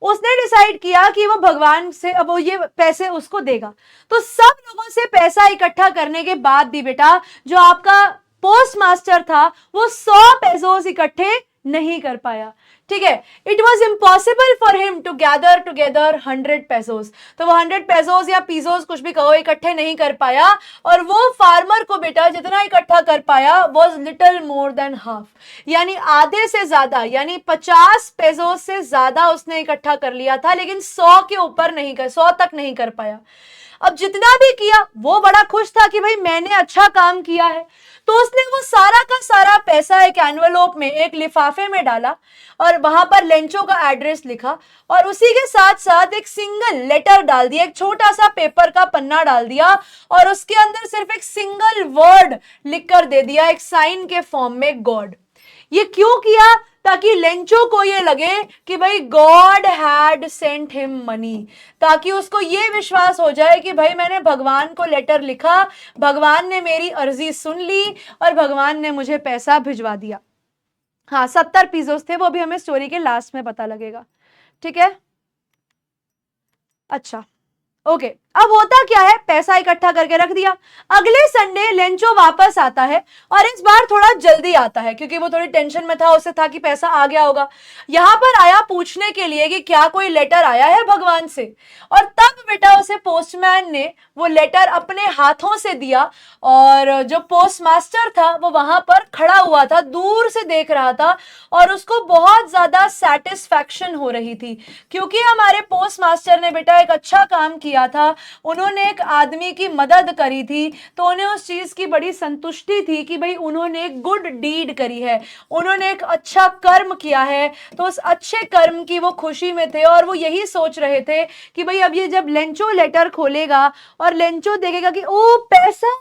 उसने डिसाइड किया कि वो भगवान से अब वो ये पैसे उसको देगा, तो सब लोगों से पैसा इकट्ठा करने के बाद भी बेटा जो आपका पोस्ट मास्टर था वो 100 पेसोस इकट्ठे नहीं कर पाया, ठीक है। It was impossible for him to gather together 100 pesos, तो वो 100 पेसोस या पीसोस कुछ भी कहो इकट्ठे नहीं कर पाया, और वो फार्मर को बेटा जितना इकट्ठा कर पाया was little more than half, यानी आधे से ज्यादा, यानी 50 पेसोस से ज्यादा उसने इकट्ठा कर लिया था, लेकिन 100 के ऊपर नहीं कर, 100 तक नहीं कर पाया। अब जितना भी किया वो बड़ा खुश था कि भाई मैंने अच्छा काम किया है, तो उसने वो सारा का सारा पैसा एक एनवेलोप में, एक लिफाफे में डाला और वहां पर लेंचो का एड्रेस लिखा, और उसी के साथ साथ एक सिंगल लेटर डाल दिया, एक छोटा सा पेपर का पन्ना डाल दिया, और उसके अंदर सिर्फ एक सिंगल वर्ड लिखकर दे दिया एक साइन के फॉर्म में, गॉड। ये क्यों किया? ताकि लेंचो को ये लगे कि भाई God had sent him money, ताकि उसको ये विश्वास हो जाए कि भाई मैंने भगवान को लेटर लिखा, भगवान ने मेरी अर्जी सुन ली और भगवान ने मुझे पैसा भिजवा दिया। हाँ 70 पीसोस थे, वो भी हमें स्टोरी के लास्ट में पता लगेगा, ठीक है। अच्छा ओके, अब होता क्या है, पैसा इकट्ठा करके रख दिया, अगले संडे लेंचो वापस आता है, और इस बार थोड़ा जल्दी आता है क्योंकि वो थोड़ी टेंशन में था, उसे था कि पैसा आ गया होगा, यहां पर आया पूछने के लिए कि क्या कोई लेटर आया है भगवान से, और तब बेटा उसे पोस्टमैन ने वो लेटर अपने हाथों से दिया, और जो पोस्ट मास्टर था वो वहां पर खड़ा हुआ था, दूर से देख रहा था, और उसको बहुत ज्यादा सेटिस्फैक्शन हो रही थी क्योंकि हमारे पोस्ट मास्टर ने बेटा एक अच्छा काम किया था, उन्होंने एक आदमी की मदद करी थी, तो उन्हें उस चीज की बड़ी संतुष्टि थी कि भाई उन्होंने एक गुड डीड करी है, उन्होंने एक अच्छा कर्म किया है, तो उस अच्छे कर्म की वो खुशी में थे, और वो यही सोच रहे थे कि भाई अब ये जब लेंचो लेटर खोलेगा और लेंचो देखेगा कि ओ पैसा,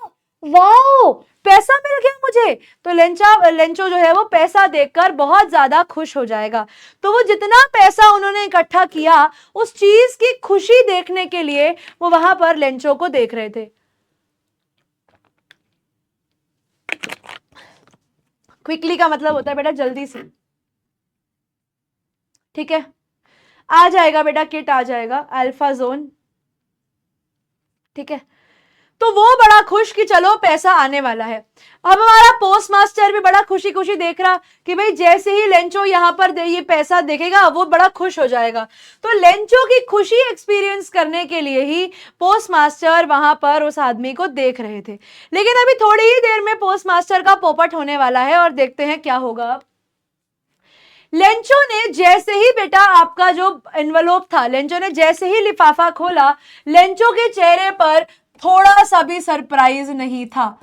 वाओ पैसा मिल गया मुझे, तो लेंचो जो है वो पैसा देखकर बहुत ज्यादा खुश हो जाएगा। तो वो जितना पैसा उन्होंने इकट्ठा किया उस चीज की खुशी देखने के लिए वो वहां पर लेंचो को देख रहे थे। क्विकली का मतलब होता है बेटा जल्दी से, ठीक है। आ जाएगा बेटा, किट आ जाएगा, अल्फा जोन, ठीक है। तो वो बड़ा खुश कि चलो पैसा आने वाला है। अब हमारा पोस्ट मास्टर भी बड़ा खुशी खुशी देख रहा कि भाई जैसे ही लेंचो यहाँ पर ये पैसा देखेगा वो बड़ा खुश हो जाएगा, तो लेंचो की खुशी एक्सपीरियंस करने के लिए ही पोस्ट मास्टर वहां पर उस आदमी को देख रहे थे। लेकिन अभी थोड़ी ही देर में पोस्ट मास्टर का पोपट होने वाला है, और देखते हैं क्या होगा। लेंचो ने जैसे ही बेटा आपका जो एनवलप था, लेंचो ने जैसे ही लिफाफा खोला, लेंचो के चेहरे पर थोड़ा सा भी सरप्राइज नहीं था,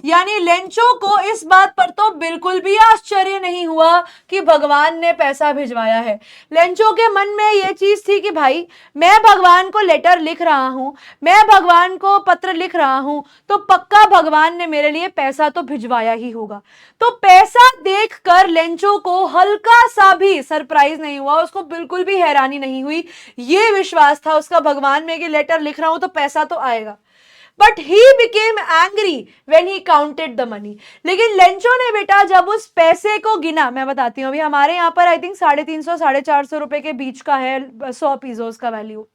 यानी लेंचो को इस बात पर तो बिल्कुल भी आश्चर्य नहीं हुआ कि भगवान ने पैसा भिजवाया है। लेंचो के मन में यह चीज थी कि भाई मैं भगवान को लेटर लिख रहा हूं, मैं भगवान को पत्र लिख रहा हूं, तो पक्का भगवान ने मेरे लिए पैसा तो भिजवाया ही होगा। तो पैसा देखकर लेंचो को हल्का सा भी सरप्राइज नहीं हुआ, उसको बिल्कुल भी हैरानी नहीं हुई, ये विश्वास था उसका भगवान में कि लेटर लिख रहा हूं तो पैसा तो आएगा। But he became angry when he counted the money. लेकिन लेंचो ने बेटा जब उस पैसे को गिना, मैं बताती हूँ, अभी हमारे यहाँ पर आई थिंक 350 450 रुपए के बीच का है 100 पीसोस का वैल्यू।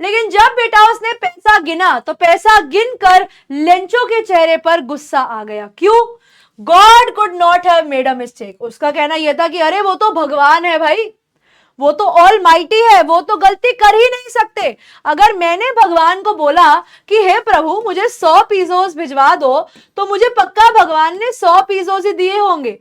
लेकिन जब बेटा उसने पैसा गिना तो पैसा गिनकर लेंचो के चेहरे पर गुस्सा आ गया। क्यों? God could not have made a mistake. उसका कहना यह था कि अरे वो तो भगवान है भाई, वो तो ऑल माइटी है, वो तो गलती कर ही नहीं सकते। अगर मैंने भगवान को बोला कि हे प्रभु मुझे 100 पिज़्ज़ोस भिजवा दो, तो मुझे पक्का भगवान ने 100 पिज़्ज़ोस ही दिए होंगे।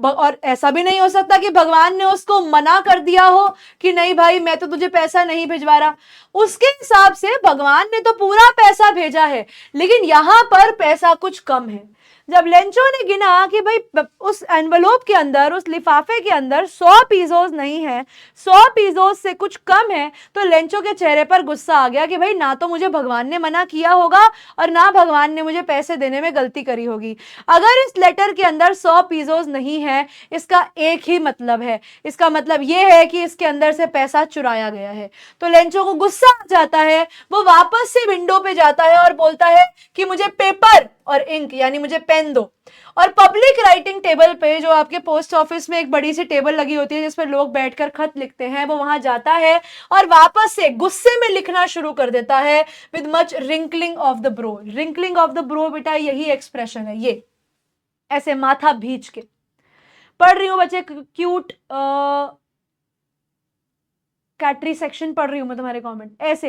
और ऐसा भी नहीं हो सकता कि भगवान ने उसको मना कर दिया हो कि नहीं भाई मैं तो तुझे पैसा नहीं भिजवा रहा। उसके हिसाब से भगवान ने तो पूरा पैसा भेजा है, लेकिन यहां पर पैसा कुछ कम है। जब लेंचो ने गिना कि भाई उस एनवलोप के अंदर, उस लिफाफे के अंदर 100 पिज़्ज़ोस नहीं है, 100 पिज़्ज़ोस से कुछ कम है, तो लेंचो के चेहरे पर गुस्सा आ गया कि भाई ना तो मुझे भगवान ने मना किया होगा और ना भगवान ने मुझे पैसे देने में गलती करी होगी। अगर इस लेटर के अंदर 100 पिज़्ज़ोस नहीं है, इसका एक ही मतलब है, इसका मतलब यह है कि इसके अंदर से पैसा चुराया गया है। तो लेंचो को गुस्सा आ जाता है, वो वापस से विंडो पे जाता है और बोलता है कि मुझे पेपर और इंक यानी मुझे पेन दो। और पब्लिक राइटिंग टेबल पे, जो आपके पोस्ट ऑफिस में एक बड़ी सी टेबल लगी होती है जिसपे लोग बैठकर खत लिखते हैं, वो वहां जाता है और वापस से गुस्से में लिखना शुरू कर देता है with much wrinkling of the bro. Wrinkling of the bro बेटा यही एक्सप्रेशन है, ये ऐसे माथा भींच के। पढ़ रही हूं बच्चे, क्यूट कैटरी सेक्शन पढ़ रही हूं मैं तुम्हारे कमेंट। ऐसे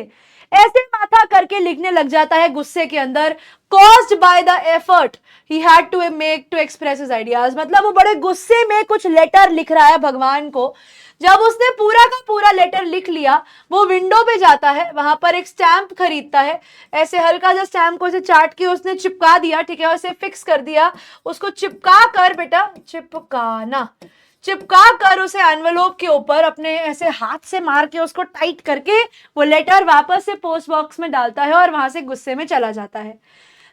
ऐसे माथा करके लिखने लग जाता है गुस्से के अंदर। caused by the effort he had to make to express his ideas, मतलब वो बड़े गुस्से में कुछ लेटर लिख रहा है भगवान को। जब उसने पूरा का पूरा लेटर लिख लिया, वो विंडो पे जाता है, वहां पर एक स्टैंप खरीदता है, ऐसे हल्का सा स्टैंप को ऐसे चाट के उसने चिपका दिया, ठीक है, उसे फिक्स कर दिया। उसको चिपका कर बेटा, चिपका कर उसे एनवेलोप के ऊपर अपने ऐसे हाथ से मार के उसको टाइट करके वो लेटर वापस से पोस्ट बॉक्स में डालता है और वहां से गुस्से में चला जाता है।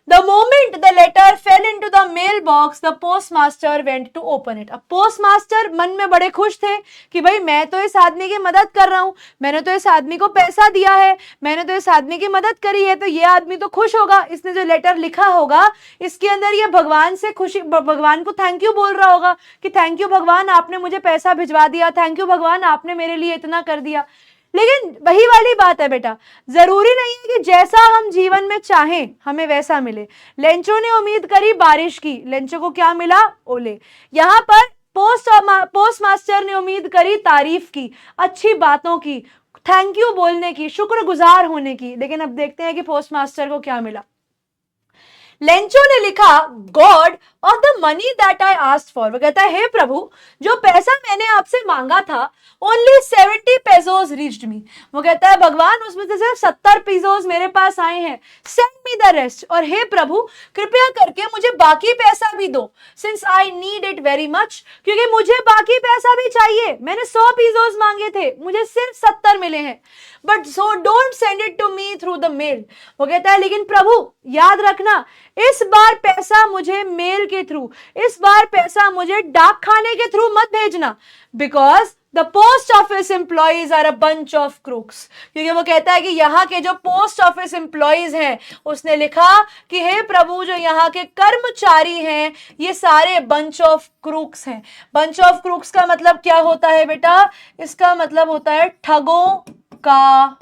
The moment the letter fell into the mailbox, the postmaster went to open it. अब पोस्टमास्टर मन में बड़े खुश थे कि भाई मैं तो इस आदमी की मदद कर रहा हूं, मैंने तो इस आदमी को पैसा दिया है, मैंने तो इस आदमी की मदद करी है, तो ये आदमी तो खुश होगा, इसने जो लेटर लिखा होगा इसके अंदर ये भगवान से खुशी, भगवान को थैंक यू बोल रहा होगा कि थैंक यू भगवान आपने मुझे पैसा भिजवा दिया, थैंक यू भगवान आपने मेरे लिए इतना कर दिया। लेकिन वही वाली बात है बेटा, जरूरी नहीं है कि जैसा हम जीवन में चाहें हमें वैसा मिले। लेंचो ने उम्मीद करी बारिश की, लेंचो को क्या मिला? ओले। यहां पर पोस्ट मास्टर ने उम्मीद करी तारीफ की, अच्छी बातों की, थैंक यू बोलने की, शुक्रगुजार होने की। लेकिन अब देखते हैं कि पोस्ट मास्टर को क्या मिला। लेंचो ने लिखा God of the money that I asked for. वो कहता है हे प्रभु, जो पैसा मैंने आपसे मांगा था, ओनली 70 पेसोस रीच्ड मी। वो कहता है भगवान उसमें से सिर्फ 70 पेसोस मेरे पास आए हैं, सेंड मी द रेस्ट। और हे प्रभु कृपया करके मुझे बाकी पैसा भी दो, since I need it very much, क्योंकि मुझे बाकी पैसा भी चाहिए। मैंने 100 पेसोस मांगे थे, मुझे सिर्फ 70 मिले हैं। But so don't send it to me through the mail. वो कहता है लेकिन प्रभु याद रखना, इस बार पैसा मुझे मेल के थ्रू, इस बार पैसा मुझे डाक खाने के थ्रू मत भेजना, because the post office employees are a bunch of crooks. क्योंकि वो कहता है कि यहाँ के जो पोस्ट ऑफिस एम्प्लॉइज हैं, उसने लिखा कि हे प्रभु जो यहाँ के कर्मचारी हैं ये सारे बंच ऑफ क्रूक्स हैं। बंच ऑफ क्रूक्स का मतलब क्या होता है बेटा? इसका मतलब होता है ठगों का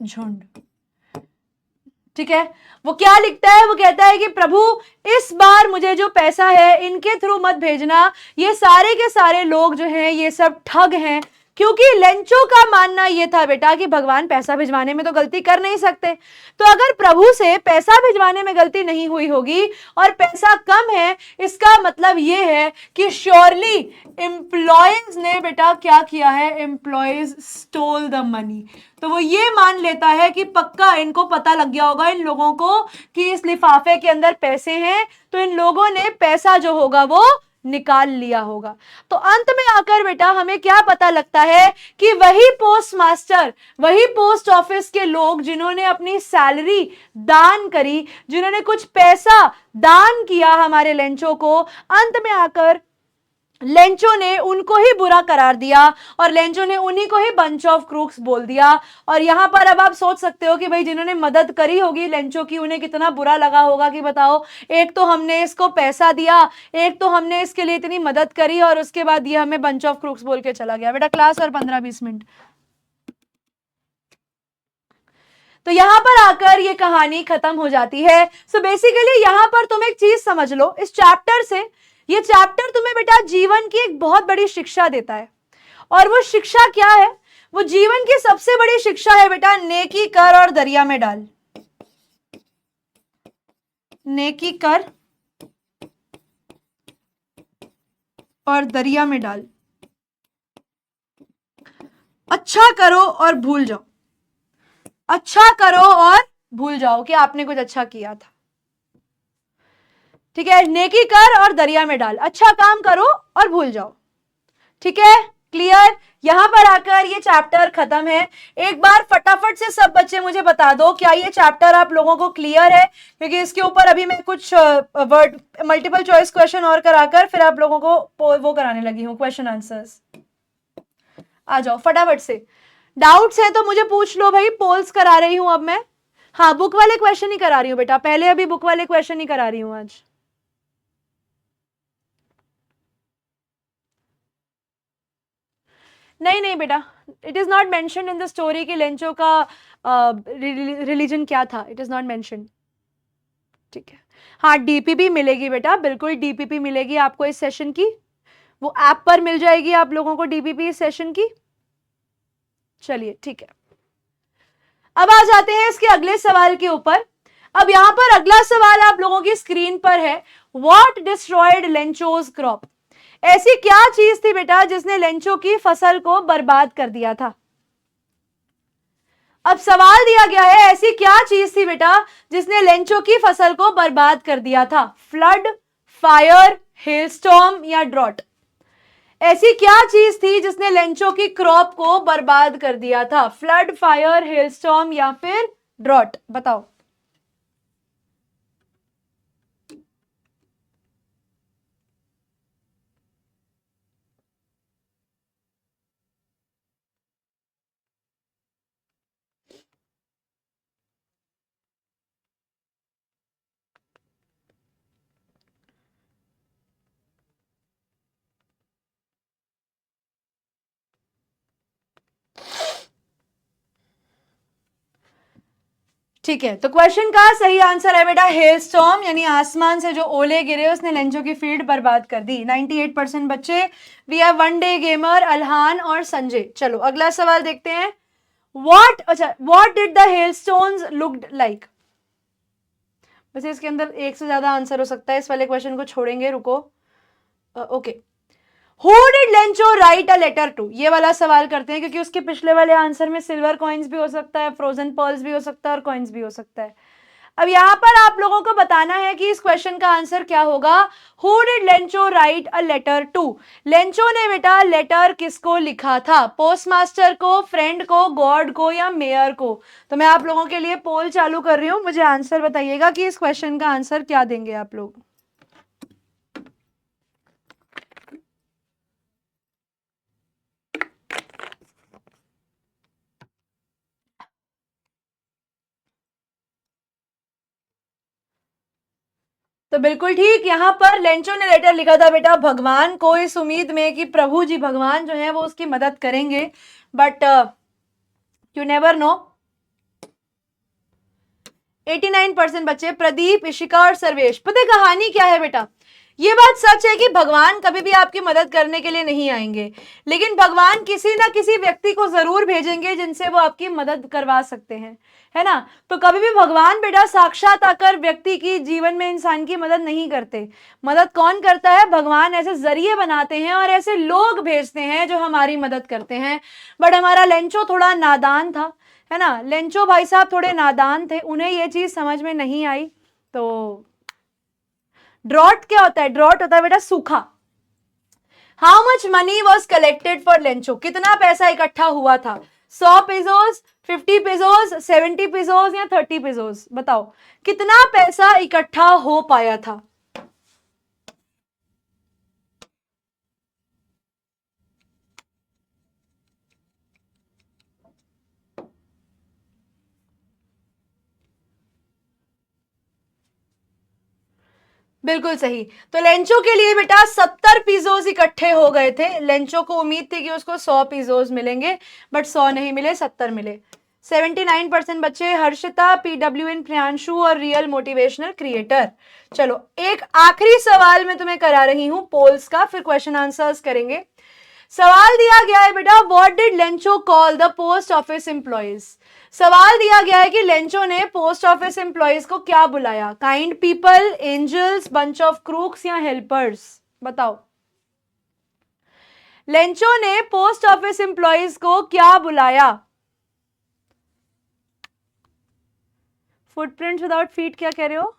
झुंड। ठीक है, वो क्या लिखता है? वो कहता है कि प्रभु इस बार मुझे जो पैसा है इनके थ्रू मत भेजना, ये सारे के सारे लोग जो हैं ये सब ठग हैं। क्योंकि लेंचो का मानना यह था बेटा कि भगवान पैसा भिजवाने में तो गलती कर नहीं सकते, तो अगर प्रभु से पैसा भिजवाने में गलती नहीं हुई होगी और पैसा कम है, इसका मतलब यह है कि श्योरली एम्प्लॉयज ने बेटा क्या किया है? Employees stole the money. तो वो ये मान लेता है कि पक्का इनको पता लग गया होगा इन लोगों को कि इस लिफाफे के अंदर पैसे हैं, तो इन लोगों ने पैसा जो होगा वो निकाल लिया होगा। तो अंत में आकर बेटा हमें क्या पता लगता है कि वही पोस्ट मास्टर, वही पोस्ट ऑफिस के लोग जिन्होंने अपनी सैलरी दान करी, जिन्होंने कुछ पैसा दान किया हमारे लेंचो को, अंत में आकर लेंचो ने उनको ही बुरा करार दिया और लेंचो ने उन्हीं को ही बंच ऑफ क्रूक्स बोल दिया। और यहां पर अब आप सोच सकते हो कि भाई जिन्होंने मदद करी होगी लेंचो की, उन्हें कितना बुरा लगा होगा कि बताओ, एक तो हमने इसको पैसा दिया, एक तो हमने इसके लिए इतनी मदद करी और उसके बाद ये हमें बंच ऑफ क्रूक्स बोल के चला गया। बेटा क्लास और 15-20 मिनट। तो यहां पर आकर ये कहानी खत्म हो जाती है। सो बेसिकली यहां पर तुम एक चीज समझ लो, इस चैप्टर से ये चैप्टर तुम्हें बेटा जीवन की एक बहुत बड़ी शिक्षा देता है, और वो शिक्षा क्या है? वो जीवन की सबसे बड़ी शिक्षा है बेटा, नेकी कर और दरिया में डाल। नेकी कर और दरिया में डाल। अच्छा करो और भूल जाओ, अच्छा करो और भूल जाओ कि आपने कुछ अच्छा किया था। ठीक है, नेकी कर और दरिया में डाल, अच्छा काम करो और भूल जाओ। ठीक है, क्लियर? यहां पर आकर ये चैप्टर खत्म है। एक बार फटाफट से सब बच्चे मुझे बता दो, क्या ये चैप्टर आप लोगों को क्लियर है? क्योंकि इसके ऊपर अभी मैं कुछ वर्ड मल्टीपल चॉइस क्वेश्चन और कराकर फिर आप लोगों को वो कराने लगी हूं, क्वेश्चन आंसर्स। आ जाओ फटाफट से, डाउट्स है तो मुझे पूछ लो भाई, पोल्स करा रही हूं अब मैं। हाँ, बुक वाले क्वेश्चन ही करा रही हूं बेटा, पहले अभी बुक वाले क्वेश्चन ही करा रही हूं आज। नहीं नहीं बेटा, it is not mentioned in the story कि लेंचो का रिलीजन क्या था, इट इज नॉट मेंशन्ड। ठीक है, हाँ डीपीपी मिलेगी बेटा, बिल्कुल डीपीपी मिलेगी आपको इस सेशन की, वो ऐप पर मिल जाएगी आप लोगों को डीपीपी इस सेशन की। चलिए ठीक है, अब आ जाते हैं इसके अगले सवाल के ऊपर। अब यहां पर अगला सवाल आप लोगों की स्क्रीन पर है, व्हाट डिस्ट्रॉयड लेंचोज क्रॉप? ऐसी क्या चीज थी बेटा जिसने लेंचो की फसल को बर्बाद कर दिया था? अब सवाल दिया गया है, ऐसी क्या चीज थी बेटा जिसने लेंचो की फसल को बर्बाद कर दिया था? फ्लड, फायर, हेलस्टॉर्म या ड्रॉट? ऐसी क्या चीज थी जिसने लेंचो की क्रॉप को बर्बाद कर दिया था? फ्लड, फायर, हेलस्टॉर्म या फिर ड्रॉट? बताओ। ठीक है, तो क्वेश्चन का सही आंसर है बेटा हेलस्टॉर्म, यानी आसमान से जो ओले गिरे उसने लेंचो की फील्ड बर्बाद कर दी। 98% बच्चे। We have one day gamer, Alhan और संजय। चलो अगला सवाल देखते हैं। What did the hailstones looked like? वैसे इसके अंदर एक से ज्यादा आंसर हो सकता है, इस वाले क्वेश्चन को छोड़ेंगे, रुको। Okay, who did Lencho write a letter to? ये वाला सवाल करते हैं, क्योंकि उसके पिछले वाले आंसर में सिल्वर कॉइन्स भी हो सकता है, फ्रोजन पर्ल्स भी हो सकता है और कॉइन्स भी हो सकता है। अब यहां पर आप लोगों को बताना है कि इस क्वेश्चन का आंसर क्या होगा। Who did Lencho write a letter to? Lencho ने बेटा लेटर किसको लिखा था? पोस्टमास्टर को, फ्रेंड को, गॉड को या मेयर को? तो मैं आप लोगों के लिए पोल चालू कर रही हूं, मुझे आंसर बताइएगा कि इस क्वेश्चन का आंसर क्या देंगे आप लोग। तो बिल्कुल ठीक, यहां पर लेंचो ने लेटर लिखा था बेटा भगवान को, इस उम्मीद में कि प्रभु जी भगवान जो है वो उसकी मदद करेंगे, बट यू नेवर नो। 89% बच्चे, प्रदीप, इशिका और सर्वेश। पता है कहानी क्या है बेटा? ये बात सच है कि भगवान कभी भी आपकी मदद करने के लिए नहीं आएंगे, लेकिन भगवान किसी ना किसी व्यक्ति को जरूर भेजेंगे जिनसे वो आपकी मदद करवा सकते हैं, है ना? तो कभी भी भगवान बेटा साक्षात आकर व्यक्ति की जीवन में इंसान की मदद नहीं करते। मदद कौन करता है? भगवान ऐसे जरिए बनाते हैं और ऐसे लोग भेजते हैं जो हमारी मदद करते हैं। बट हमारा लेंचो थोड़ा नादान था, है ना? लेंचो भाई साहब थोड़े नादान थे, उन्हें ये चीज समझ में नहीं आई। तो ड्रॉट क्या होता है? ड्रॉट होता है बेटा सूखा। How much money was collected for Lencho? कितना पैसा इकट्ठा हुआ था? 100 पेजोस, 50 पेजोस, 70 पेजोस या 30 पेजोस? बताओ कितना पैसा इकट्ठा हो पाया था? बिल्कुल सही। तो लेंचो के लिए बेटा 70 पिज़ोस इकट्ठे हो गए थे। लेंचो को उम्मीद थी कि उसको 100 पिज़ोस मिलेंगे, बट 100 नहीं मिले, 70 मिले। 79% बच्चे हर्षिता, PWN प्रियांशु और रियल मोटिवेशनल क्रिएटर। चलो एक आखिरी सवाल मैं तुम्हें करा रही हूं पोल्स का, फिर क्वेश्चन आंसर्स करेंगे। सवाल दिया गया है बेटा, what did Lencho call the post office employees. सवाल दिया गया है कि लेंचो ने पोस्ट ऑफिस एम्प्लॉइज को क्या बुलाया, kind people, angels, bunch of crooks या हेल्पर्स। बताओ लेंचो ने पोस्ट ऑफिस एम्प्लॉइज को क्या बुलाया। फुटप्रिंट्स विदाउट फीट क्या कह रहे हो?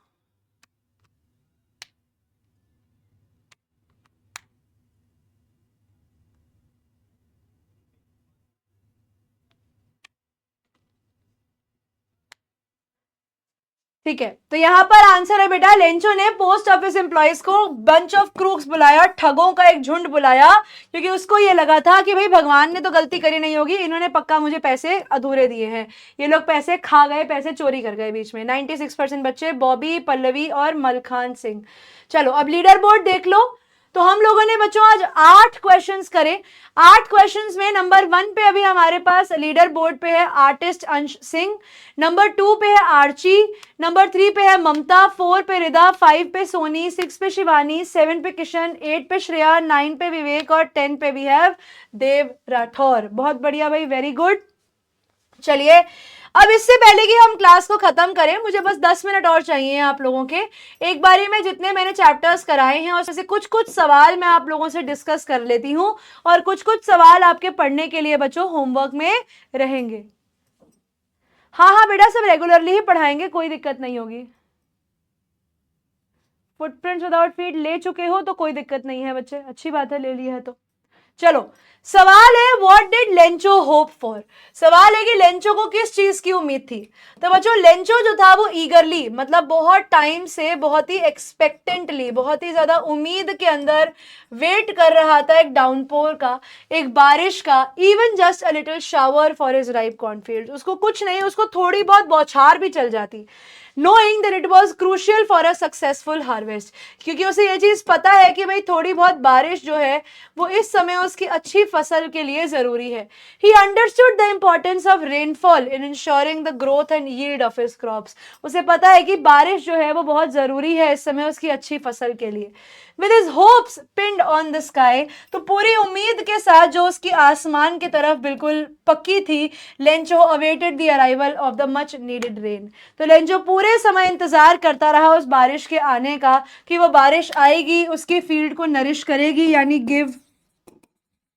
ठीक है, तो यहां पर आंसर है बेटा, लेंचो ने पोस्ट ऑफिस एम्प्लॉइज को बंच ऑफ क्रूक्स बुलाया, ठगों का एक झुंड बुलाया, क्योंकि उसको ये लगा था कि भाई भगवान ने तो गलती करी नहीं होगी, इन्होंने पक्का मुझे पैसे अधूरे दिए हैं, ये लोग पैसे खा गए, पैसे चोरी कर गए बीच में। 96% बच्चे, बॉबी, पल्लवी और मलखान सिंह। चलो अब लीडर बोर्ड देख लो। तो हम लोगों ने बच्चों आज 8 क्वेश्चंस करे। 8 क्वेश्चंस में नंबर 1 पे अभी हमारे पास लीडर बोर्ड पे है आर्टिस्ट अंश सिंह, नंबर 2 पे है आर्ची, नंबर 3 पे है ममता, 4 पे रिदा, 5 पे सोनी, 6 पे शिवानी, 7 पे किशन, 8 पे श्रेया, 9 पे विवेक और 10 पे वी हैव देव राठौर। बहुत बढ़िया भाई, वेरी गुड। चलिए अब इससे पहले कि हम क्लास को खत्म करें, मुझे बस 10 मिनट और चाहिए आप लोगों के। एक बारी में जितने मैंने चैप्टर्स कराए हैं उसमें से कुछ कुछ सवाल मैं आप लोगों से डिस्कस कर लेती हूं, और कुछ कुछ सवाल आपके पढ़ने के लिए बच्चों होमवर्क में रहेंगे। हाँ हाँ बेटा, सब रेगुलरली ही पढ़ाएंगे, कोई दिक्कत नहीं होगी। फुटप्रिंट्स विदाउट फीट ले चुके हो तो कोई दिक्कत नहीं है बच्चे, अच्छी बात है, ले लिया है तो। चलो सवाल है, what did Lencho hope for. सवाल है कि लेंचो को किस चीज की उम्मीद थी। तो बच्चों लेंचो जो था वो ईगरली, मतलब बहुत टाइम से, बहुत ही एक्सपेक्टेंटली, बहुत ही ज्यादा उम्मीद के अंदर वेट कर रहा था एक डाउनपोर का, एक बारिश का, even just a little shower for his ripe cornfield. उसको कुछ नहीं, उसको थोड़ी बहुत बौछार भी चल जाती, knowing that it was crucial for a successful harvest, क्योंकि उसे ये चीज पता है कि भाई थोड़ी बहुत बारिश जो है वो इस समय उसकी अच्छी फसल के लिए जरूरी है। He understood the importance of rainfall in ensuring the growth and yield of his crops. उसे पता है कि बारिश जो है वो बहुत जरूरी है इस समय उसकी अच्छी फसल के लिए। With his hopes pinned on the sky, तो पूरी उम्मीद के साथ जो उसकी आसमान की तरफ बिल्कुल पक्की थी, Lencho awaited the arrival of the much needed rain. तो लेंचो पूरे समय इंतजार करता रहा उस बारिश के आने का, कि वो बारिश आएगी, उसकी फील्ड को नरिश करेगी, यानी गिव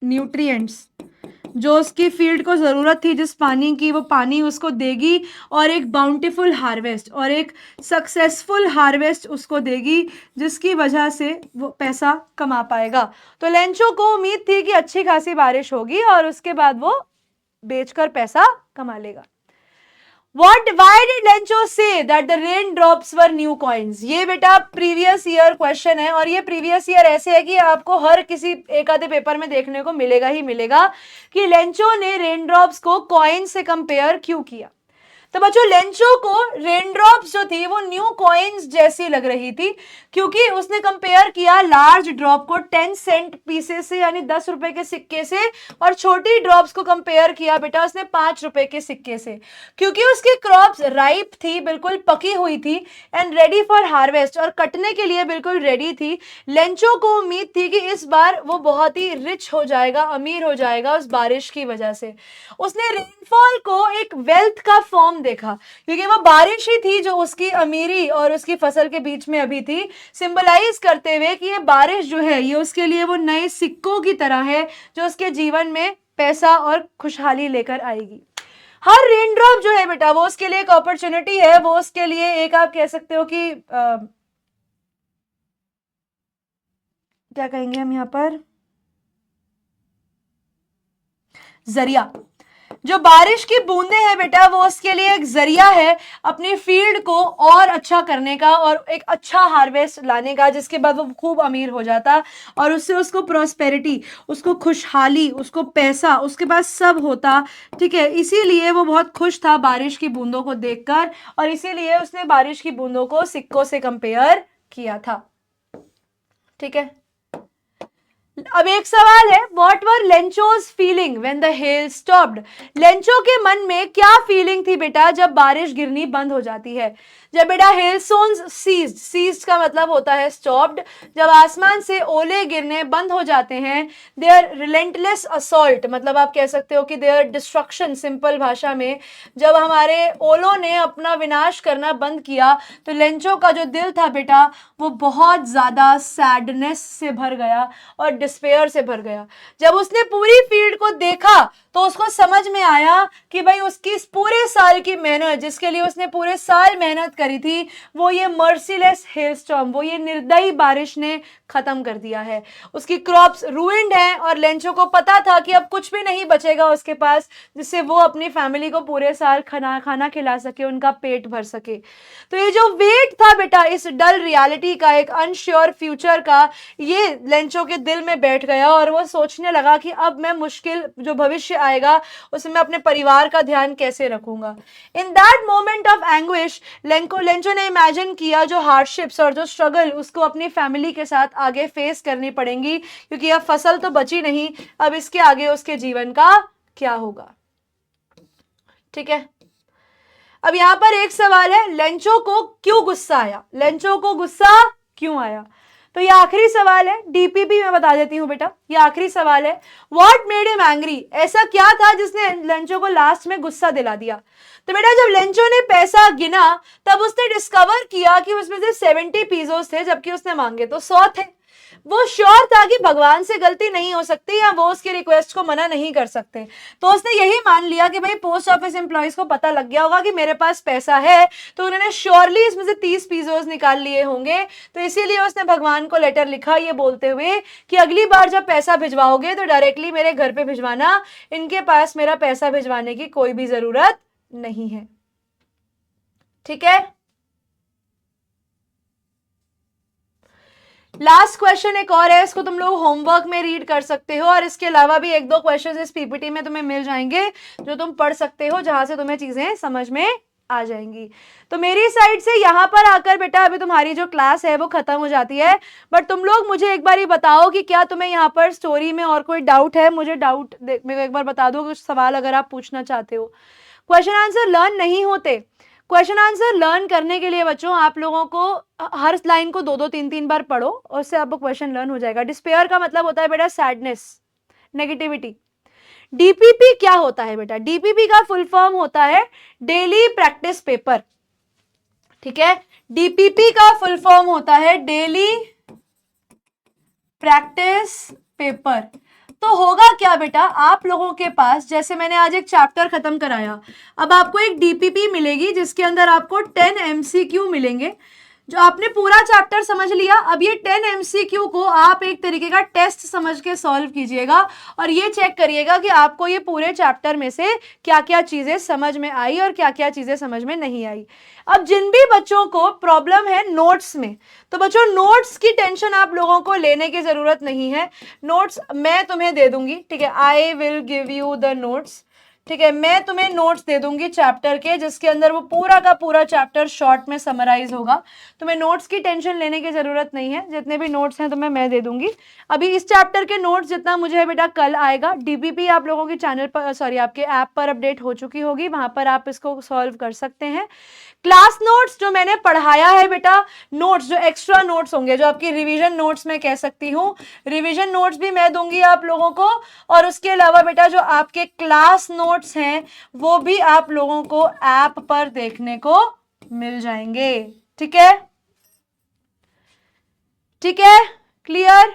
न्यूट्रिएंट्स, जो उसकी फील्ड को जरूरत थी जिस पानी की, वो पानी उसको देगी, और एक बाउंटीफुल हार्वेस्ट और एक सक्सेसफुल हार्वेस्ट उसको देगी, जिसकी वजह से वो पैसा कमा पाएगा। तो लेंचो को उम्मीद थी कि अच्छी खासी बारिश होगी और उसके बाद वो बेचकर पैसा कमा लेगा। Why did Lencho say that the raindrops were new coins? ये बेटा प्रीवियस ईयर क्वेश्चन है, और ये प्रीवियस ईयर ऐसे है कि आपको हर किसी एक आधे पेपर में देखने को मिलेगा ही मिलेगा कि लेंचो ने रेनड्रॉप्स को कॉइन से कंपेयर क्यों किया। तो बच्चों लेंचो को रेनड्रॉप्स जो थी वो न्यू कॉइन्स जैसी लग रही थी, क्योंकि उसने कंपेयर किया लार्ज ड्रॉप को 10 सेंट पीसेस से, यानी 10 रुपए के सिक्के से, और छोटी ड्रॉप्स को कंपेयर किया बेटा उसने 5 रुपए के सिक्के से, क्योंकि उसकी क्रॉप्स राइप थी, बिल्कुल पकी हुई थी, एंड रेडी फॉर हार्वेस्ट, और कटने के लिए बिल्कुल रेडी थी। लेंचो को उम्मीद थी कि इस बार वो बहुत ही रिच हो जाएगा, अमीर हो जाएगा उस बारिश की वजह से। उसने रेनफॉल को एक वेल्थ का फॉर्म देखा, क्योंकि वो बारिश ही थी जो उसकी अमीरी और उसकी फसल के बीच में अभी थी, सिंबलाइज करते हुए कि ये बारिश जो है ये उसके लिए वो नए सिक्कों की तरह है जो उसके जीवन में पैसा और खुशहाली लेकर आएगी। हर रेनड्रॉप जो है बेटा वो उसके लिए एक अपॉर्चुनिटी है, वो उसके लिए एक, आप कह सकते हो कि क्या कहेंगे हम यहाँ पर, जरिया। जो बारिश की बूंदे हैं बेटा वो उसके लिए एक जरिया है अपनी फील्ड को और अच्छा करने का और एक अच्छा हार्वेस्ट लाने का, जिसके बाद वो खूब अमीर हो जाता और उससे उसको प्रॉस्पेरिटी, उसको खुशहाली, उसको पैसा, उसके पास सब होता। ठीक है, इसीलिए वो बहुत खुश था बारिश की बूंदों को देखकर, और इसीलिए उसने बारिश की बूंदों को सिक्कों से कंपेयर किया था। ठीक है, अब एक सवाल है, what were Lencho's feeling when the hell stopped? Lencho के मन में क्या फीलिंग थी बेटा जब बारिश गिरनी बंद हो जाती है? जब बेटा हेलस्टोन्स सीज्ड, सीज्ड का मतलब होता है स्टॉप्ड, जब आसमान से ओले गिरने बंद हो जाते हैं, देयर रिलेंटलेस असॉल्ट, मतलब आप कह सकते हो कि देयर डिस्ट्रक्शन, सिंपल भाषा में जब हमारे ओलों ने अपना विनाश करना बंद किया, तो लेंचो का जो दिल था बेटा वो बहुत ज्यादा सैडनेस से भर गया और डिस्पेयर से भर गया। जब उसने पूरी फील्ड को देखा तो उसको समझ में आया कि भाई उसकी पूरे साल की मेहनत, जिसके लिए उसने पूरे साल मेहनत करी थी, वो ये मर्सीलेस हेलस्टॉर्म, वो ये निर्दयी बारिश ने खत्म कर दिया है। उसकी क्रॉप्स रूइंड हैं और लेंचो को पता था कि अब कुछ भी नहीं बचेगा उसके पास जिससे वो अपनी फैमिली को पूरे साल खाना खिला सके, उनका पेट भर सके। तो ये जो वेट था बेटा इस डल रियलिटी का, एक अनश्योर फ्यूचर का, ये लेंचो के दिल में बैठ गया और वो सोचने लगा कि अब मैं मुश्किल जो भविष्य आएगा उसमें अपने परिवार का ध्यान कैसे रखूंगा। In that moment of anguish Lencho ने इमेजिन किया जो हार्डशिप्स और जो स्ट्रगल उसको अपनी फैमिली के साथ आगे फेस करनी पड़ेंगी, क्योंकि अब फसल तो बची नहीं, अब इसके आगे उसके जीवन का क्या होगा। ठीक है, अब यहां पर एक सवाल है, लेंचो को क्यों गुस्सा आया? लेंचो को गुस्सा क्यों आया? तो ये आखिरी सवाल है, डीपीपी में बता देती हूं बेटा, ये आखिरी सवाल है। What made him angry? ऐसा क्या था जिसने लेंचो को लास्ट में गुस्सा दिला दिया? तो बेटा जब लेंचो ने पैसा गिना तब उसने डिस्कवर किया कि उसमें से 70 पीसोस थे, जबकि उसने मांगे तो 100 थे। वो श्योर था कि भगवान से गलती नहीं हो सकती या वो उसकी रिक्वेस्ट को मना नहीं कर सकते, तो उसने यही मान लिया कि भाई पोस्ट ऑफिस एम्प्लॉइज को पता लग गया होगा कि मेरे पास पैसा है, तो उन्होंने श्योरली इसमें से 30 पीसोस निकाल लिए होंगे। तो इसीलिए उसने भगवान को लेटर लिखा ये बोलते हुए कि अगली बार जब पैसा भिजवाओगे तो डायरेक्टली मेरे घर पे भिजवाना, इनके पास मेरा पैसा भिजवाने की कोई भी जरूरत नहीं है। ठीक है, लास्ट क्वेश्चन एक और है, इसको तुम लोग होमवर्क में रीड कर सकते हो और इसके अलावा भी एक दो क्वेश्चन इस पीपीटी में तुम्हें मिल जाएंगे जो तुम पढ़ सकते हो, जहां से तुम्हें चीजें समझ में आ जाएंगी। तो मेरी साइड से यहां पर आकर बेटा अभी तुम्हारी जो क्लास है वो खत्म हो जाती है, बट तुम लोग मुझे एक बार ही बताओ कि क्या तुम्हें यहाँ पर स्टोरी में और कोई डाउट है? मुझे डाउट मेरे को एक बार बता दो, कुछ सवाल अगर आप पूछना चाहते हो। क्वेश्चन आंसर लर्न नहीं होते। क्वेश्चन आंसर लर्न करने के लिए बच्चों आप लोगों को हर लाइन को 2-2 3-3 बार पढ़ो और उससे आपको क्वेश्चन लर्न हो जाएगा। डिस्पेयर का मतलब होता है बेटा सैडनेस, नेगेटिविटी। डीपीपी क्या होता है बेटा? डीपीपी का फुल फॉर्म होता है डेली प्रैक्टिस पेपर। ठीक है, डीपीपी का फुल फॉर्म होता है डेली प्रैक्टिस पेपर। तो होगा क्या बेटा, आप लोगों के पास जैसे मैंने आज एक चैप्टर खत्म कराया, अब आपको एक डीपीपी मिलेगी जिसके अंदर आपको 10 एमसीक्यू मिलेंगे। जो आपने पूरा चैप्टर समझ लिया, अब ये 10 एमसीक्यू को आप एक तरीके का टेस्ट समझ के सॉल्व कीजिएगा और ये चेक करिएगा कि आपको ये पूरे चैप्टर में से क्या क्या चीजें समझ में आई और क्या क्या चीजें समझ में नहीं आई। अब जिन भी बच्चों को प्रॉब्लम है नोट्स में, तो बच्चों नोट्स की टेंशन आप लोगों को लेने की जरूरत नहीं है, नोट्स मैं तुम्हें दे दूंगी। ठीक है, I will give you the notes. ठीक है, मैं तुम्हें नोट्स दे दूंगी चैप्टर के, जिसके अंदर वो पूरा का पूरा चैप्टर शॉर्ट में समराइज होगा। तुम्हें नोट्स की टेंशन लेने की जरूरत नहीं है, जितने भी नोट्स हैं तुम्हें मैं दे दूंगी। अभी इस चैप्टर के नोट्स जितना मुझे है बेटा कल आएगा। डीपीपी आप लोगों की चैनल पर, सॉरी आपके ऐप पर अपडेट हो चुकी होगी, वहां पर आप इसको सॉल्व कर सकते हैं। क्लास नोट्स जो मैंने पढ़ाया है बेटा, नोट्स जो एक्स्ट्रा नोट्स होंगे, जो आपकी रिवीजन नोट्स मैं कह सकती हूँ, रिवीजन नोट्स भी मैं दूंगी आप लोगों को। और उसके अलावा बेटा जो आपके क्लास नोट्स हैं वो भी आप लोगों को ऐप पर देखने को मिल जाएंगे। ठीक है, ठीक है, क्लियर?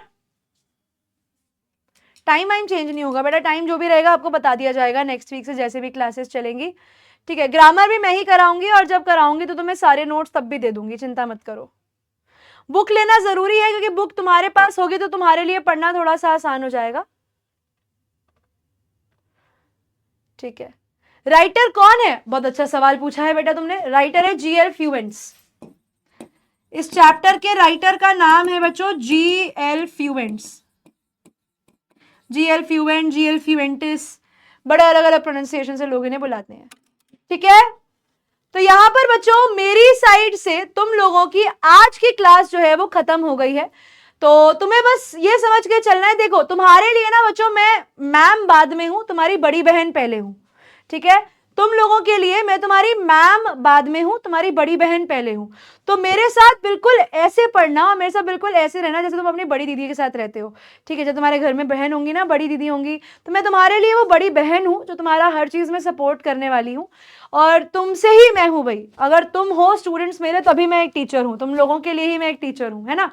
टाइम चेंज नहीं होगा बेटा, टाइम जो भी रहेगा आपको बता दिया जाएगा नेक्स्ट वीक से जैसे भी क्लासेस चलेंगी। ठीक है, ग्रामर भी मैं ही कराऊंगी और जब कराऊंगी तो तुम्हें सारे नोट्स तब भी दे दूंगी, चिंता मत करो। बुक लेना जरूरी है क्योंकि बुक तुम्हारे पास होगी तो तुम्हारे लिए पढ़ना थोड़ा सा आसान हो जाएगा। ठीक है, राइटर कौन है? बहुत अच्छा सवाल पूछा है बेटा तुमने। राइटर है जीएल फ्यूवेंट्स। इस चैप्टर के राइटर का नाम है बच्चों जीएल फ्यूवेंट्स। जीएल फ्यूवेंट, जीएल फ्यूवेंटिस, बड़े अलग अलग प्रोनाउंसिएशन से लोग इन्हें बुलाते हैं। ठीक है, तो यहां पर बच्चों मेरी साइड से तुम लोगों की आज की क्लास जो है वो खत्म हो गई है। तो तुम्हें बस ये समझ के चलना है, देखो तुम्हारे लिए ना बच्चों मैं मैम बाद में हूं, तुम्हारी बड़ी बहन पहले हूं, ठीक है। तुम लोगों के लिए मैं तुम्हारी मैम बाद में हूं, तुम्हारी बड़ी बहन पहले हूं। तो मेरे साथ बिल्कुल ऐसे पढ़ना और मेरे साथ बिल्कुल ऐसे रहना जैसे तुम अपनी बड़ी दीदी के साथ रहते हो, ठीक है। जब तुम्हारे घर में बहन होंगी ना, बड़ी दीदी होंगी, तो मैं तुम्हारे लिए वो बड़ी बहन हूं जो तुम्हारा हर चीज में सपोर्ट करने वाली हूं। और तुमसे ही मैं हूं भाई, अगर तुम हो स्टूडेंट्स मेरे तभी मैं एक टीचर हूं, तुम लोगों के लिए ही मैं एक टीचर हूं, है ना।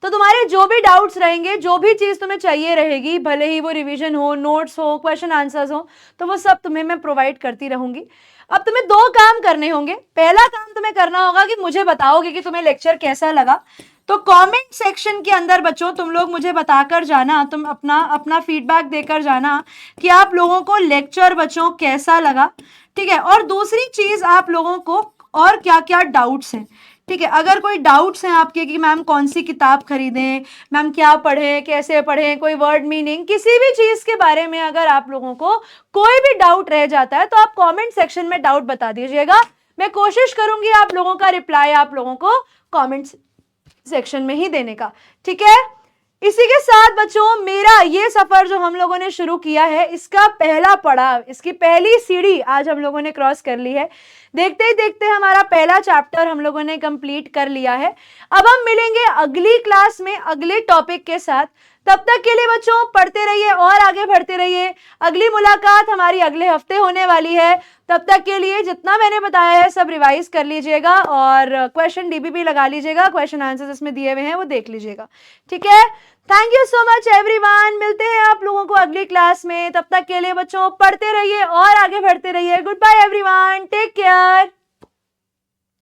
तो तुम्हारे जो भी डाउट्स रहेंगे, जो भी चीज तुम्हें चाहिए रहेगी, भले ही वो रिवीजन हो, नोट्स हो, क्वेश्चन आंसर्स हो, तो वो सब तुम्हें मैं प्रोवाइड करती रहूंगी। अब तुम्हें दो काम करने होंगे। पहला काम तुम्हें करना होगा कि मुझे बताओगे कि तुम्हें लेक्चर कैसा लगा। तो कमेंट सेक्शन के अंदर बच्चों तुम लोग मुझे बताकर जाना, तुम अपना अपना फीडबैक देकर जाना कि आप लोगों को लेक्चर बच्चों कैसा लगा, ठीक है। और दूसरी चीज, आप लोगों को और क्या क्या डाउट्स हैं, ठीक है। अगर कोई डाउट्स हैं आपके कि मैम कौन सी किताब खरीदें, मैम क्या पढ़ें, कैसे पढ़ें, कोई वर्ड मीनिंग, किसी भी चीज के बारे में अगर आप लोगों को कोई भी डाउट रह जाता है तो आप कमेंट सेक्शन में डाउट बता दीजिएगा। मैं कोशिश करूंगी आप लोगों का रिप्लाई आप लोगों को कमेंट सेक्शन में ही देने का, ठीक है। इसी के साथ बच्चों मेरा ये सफर जो हम लोगों ने शुरू किया है, इसका पहला पड़ाव, इसकी पहली सीढ़ी आज हम लोगों ने क्रॉस कर ली है। देखते ही देखते हमारा पहला चैप्टर हम लोगों ने कंप्लीट कर लिया है। अब हम मिलेंगे अगली क्लास में अगले टॉपिक के साथ। तब तक के लिए बच्चों पढ़ते रहिए और आगे बढ़ते रहिए। अगली मुलाकात हमारी अगले हफ्ते होने वाली है। तब तक के लिए जितना मैंने बताया है सब रिवाइज कर लीजिएगा और क्वेश्चन डीबीपी लगा लीजिएगा, क्वेश्चन आंसर्स इसमें दिए हुए हैं वो देख लीजिएगा, ठीक है। Thank you so much everyone. मिलते हैं आप लोगों को अगली क्लास में। तब तक के लिए बच्चों पढ़ते रहिए और आगे बढ़ते रहिए। Good bye everyone, take care.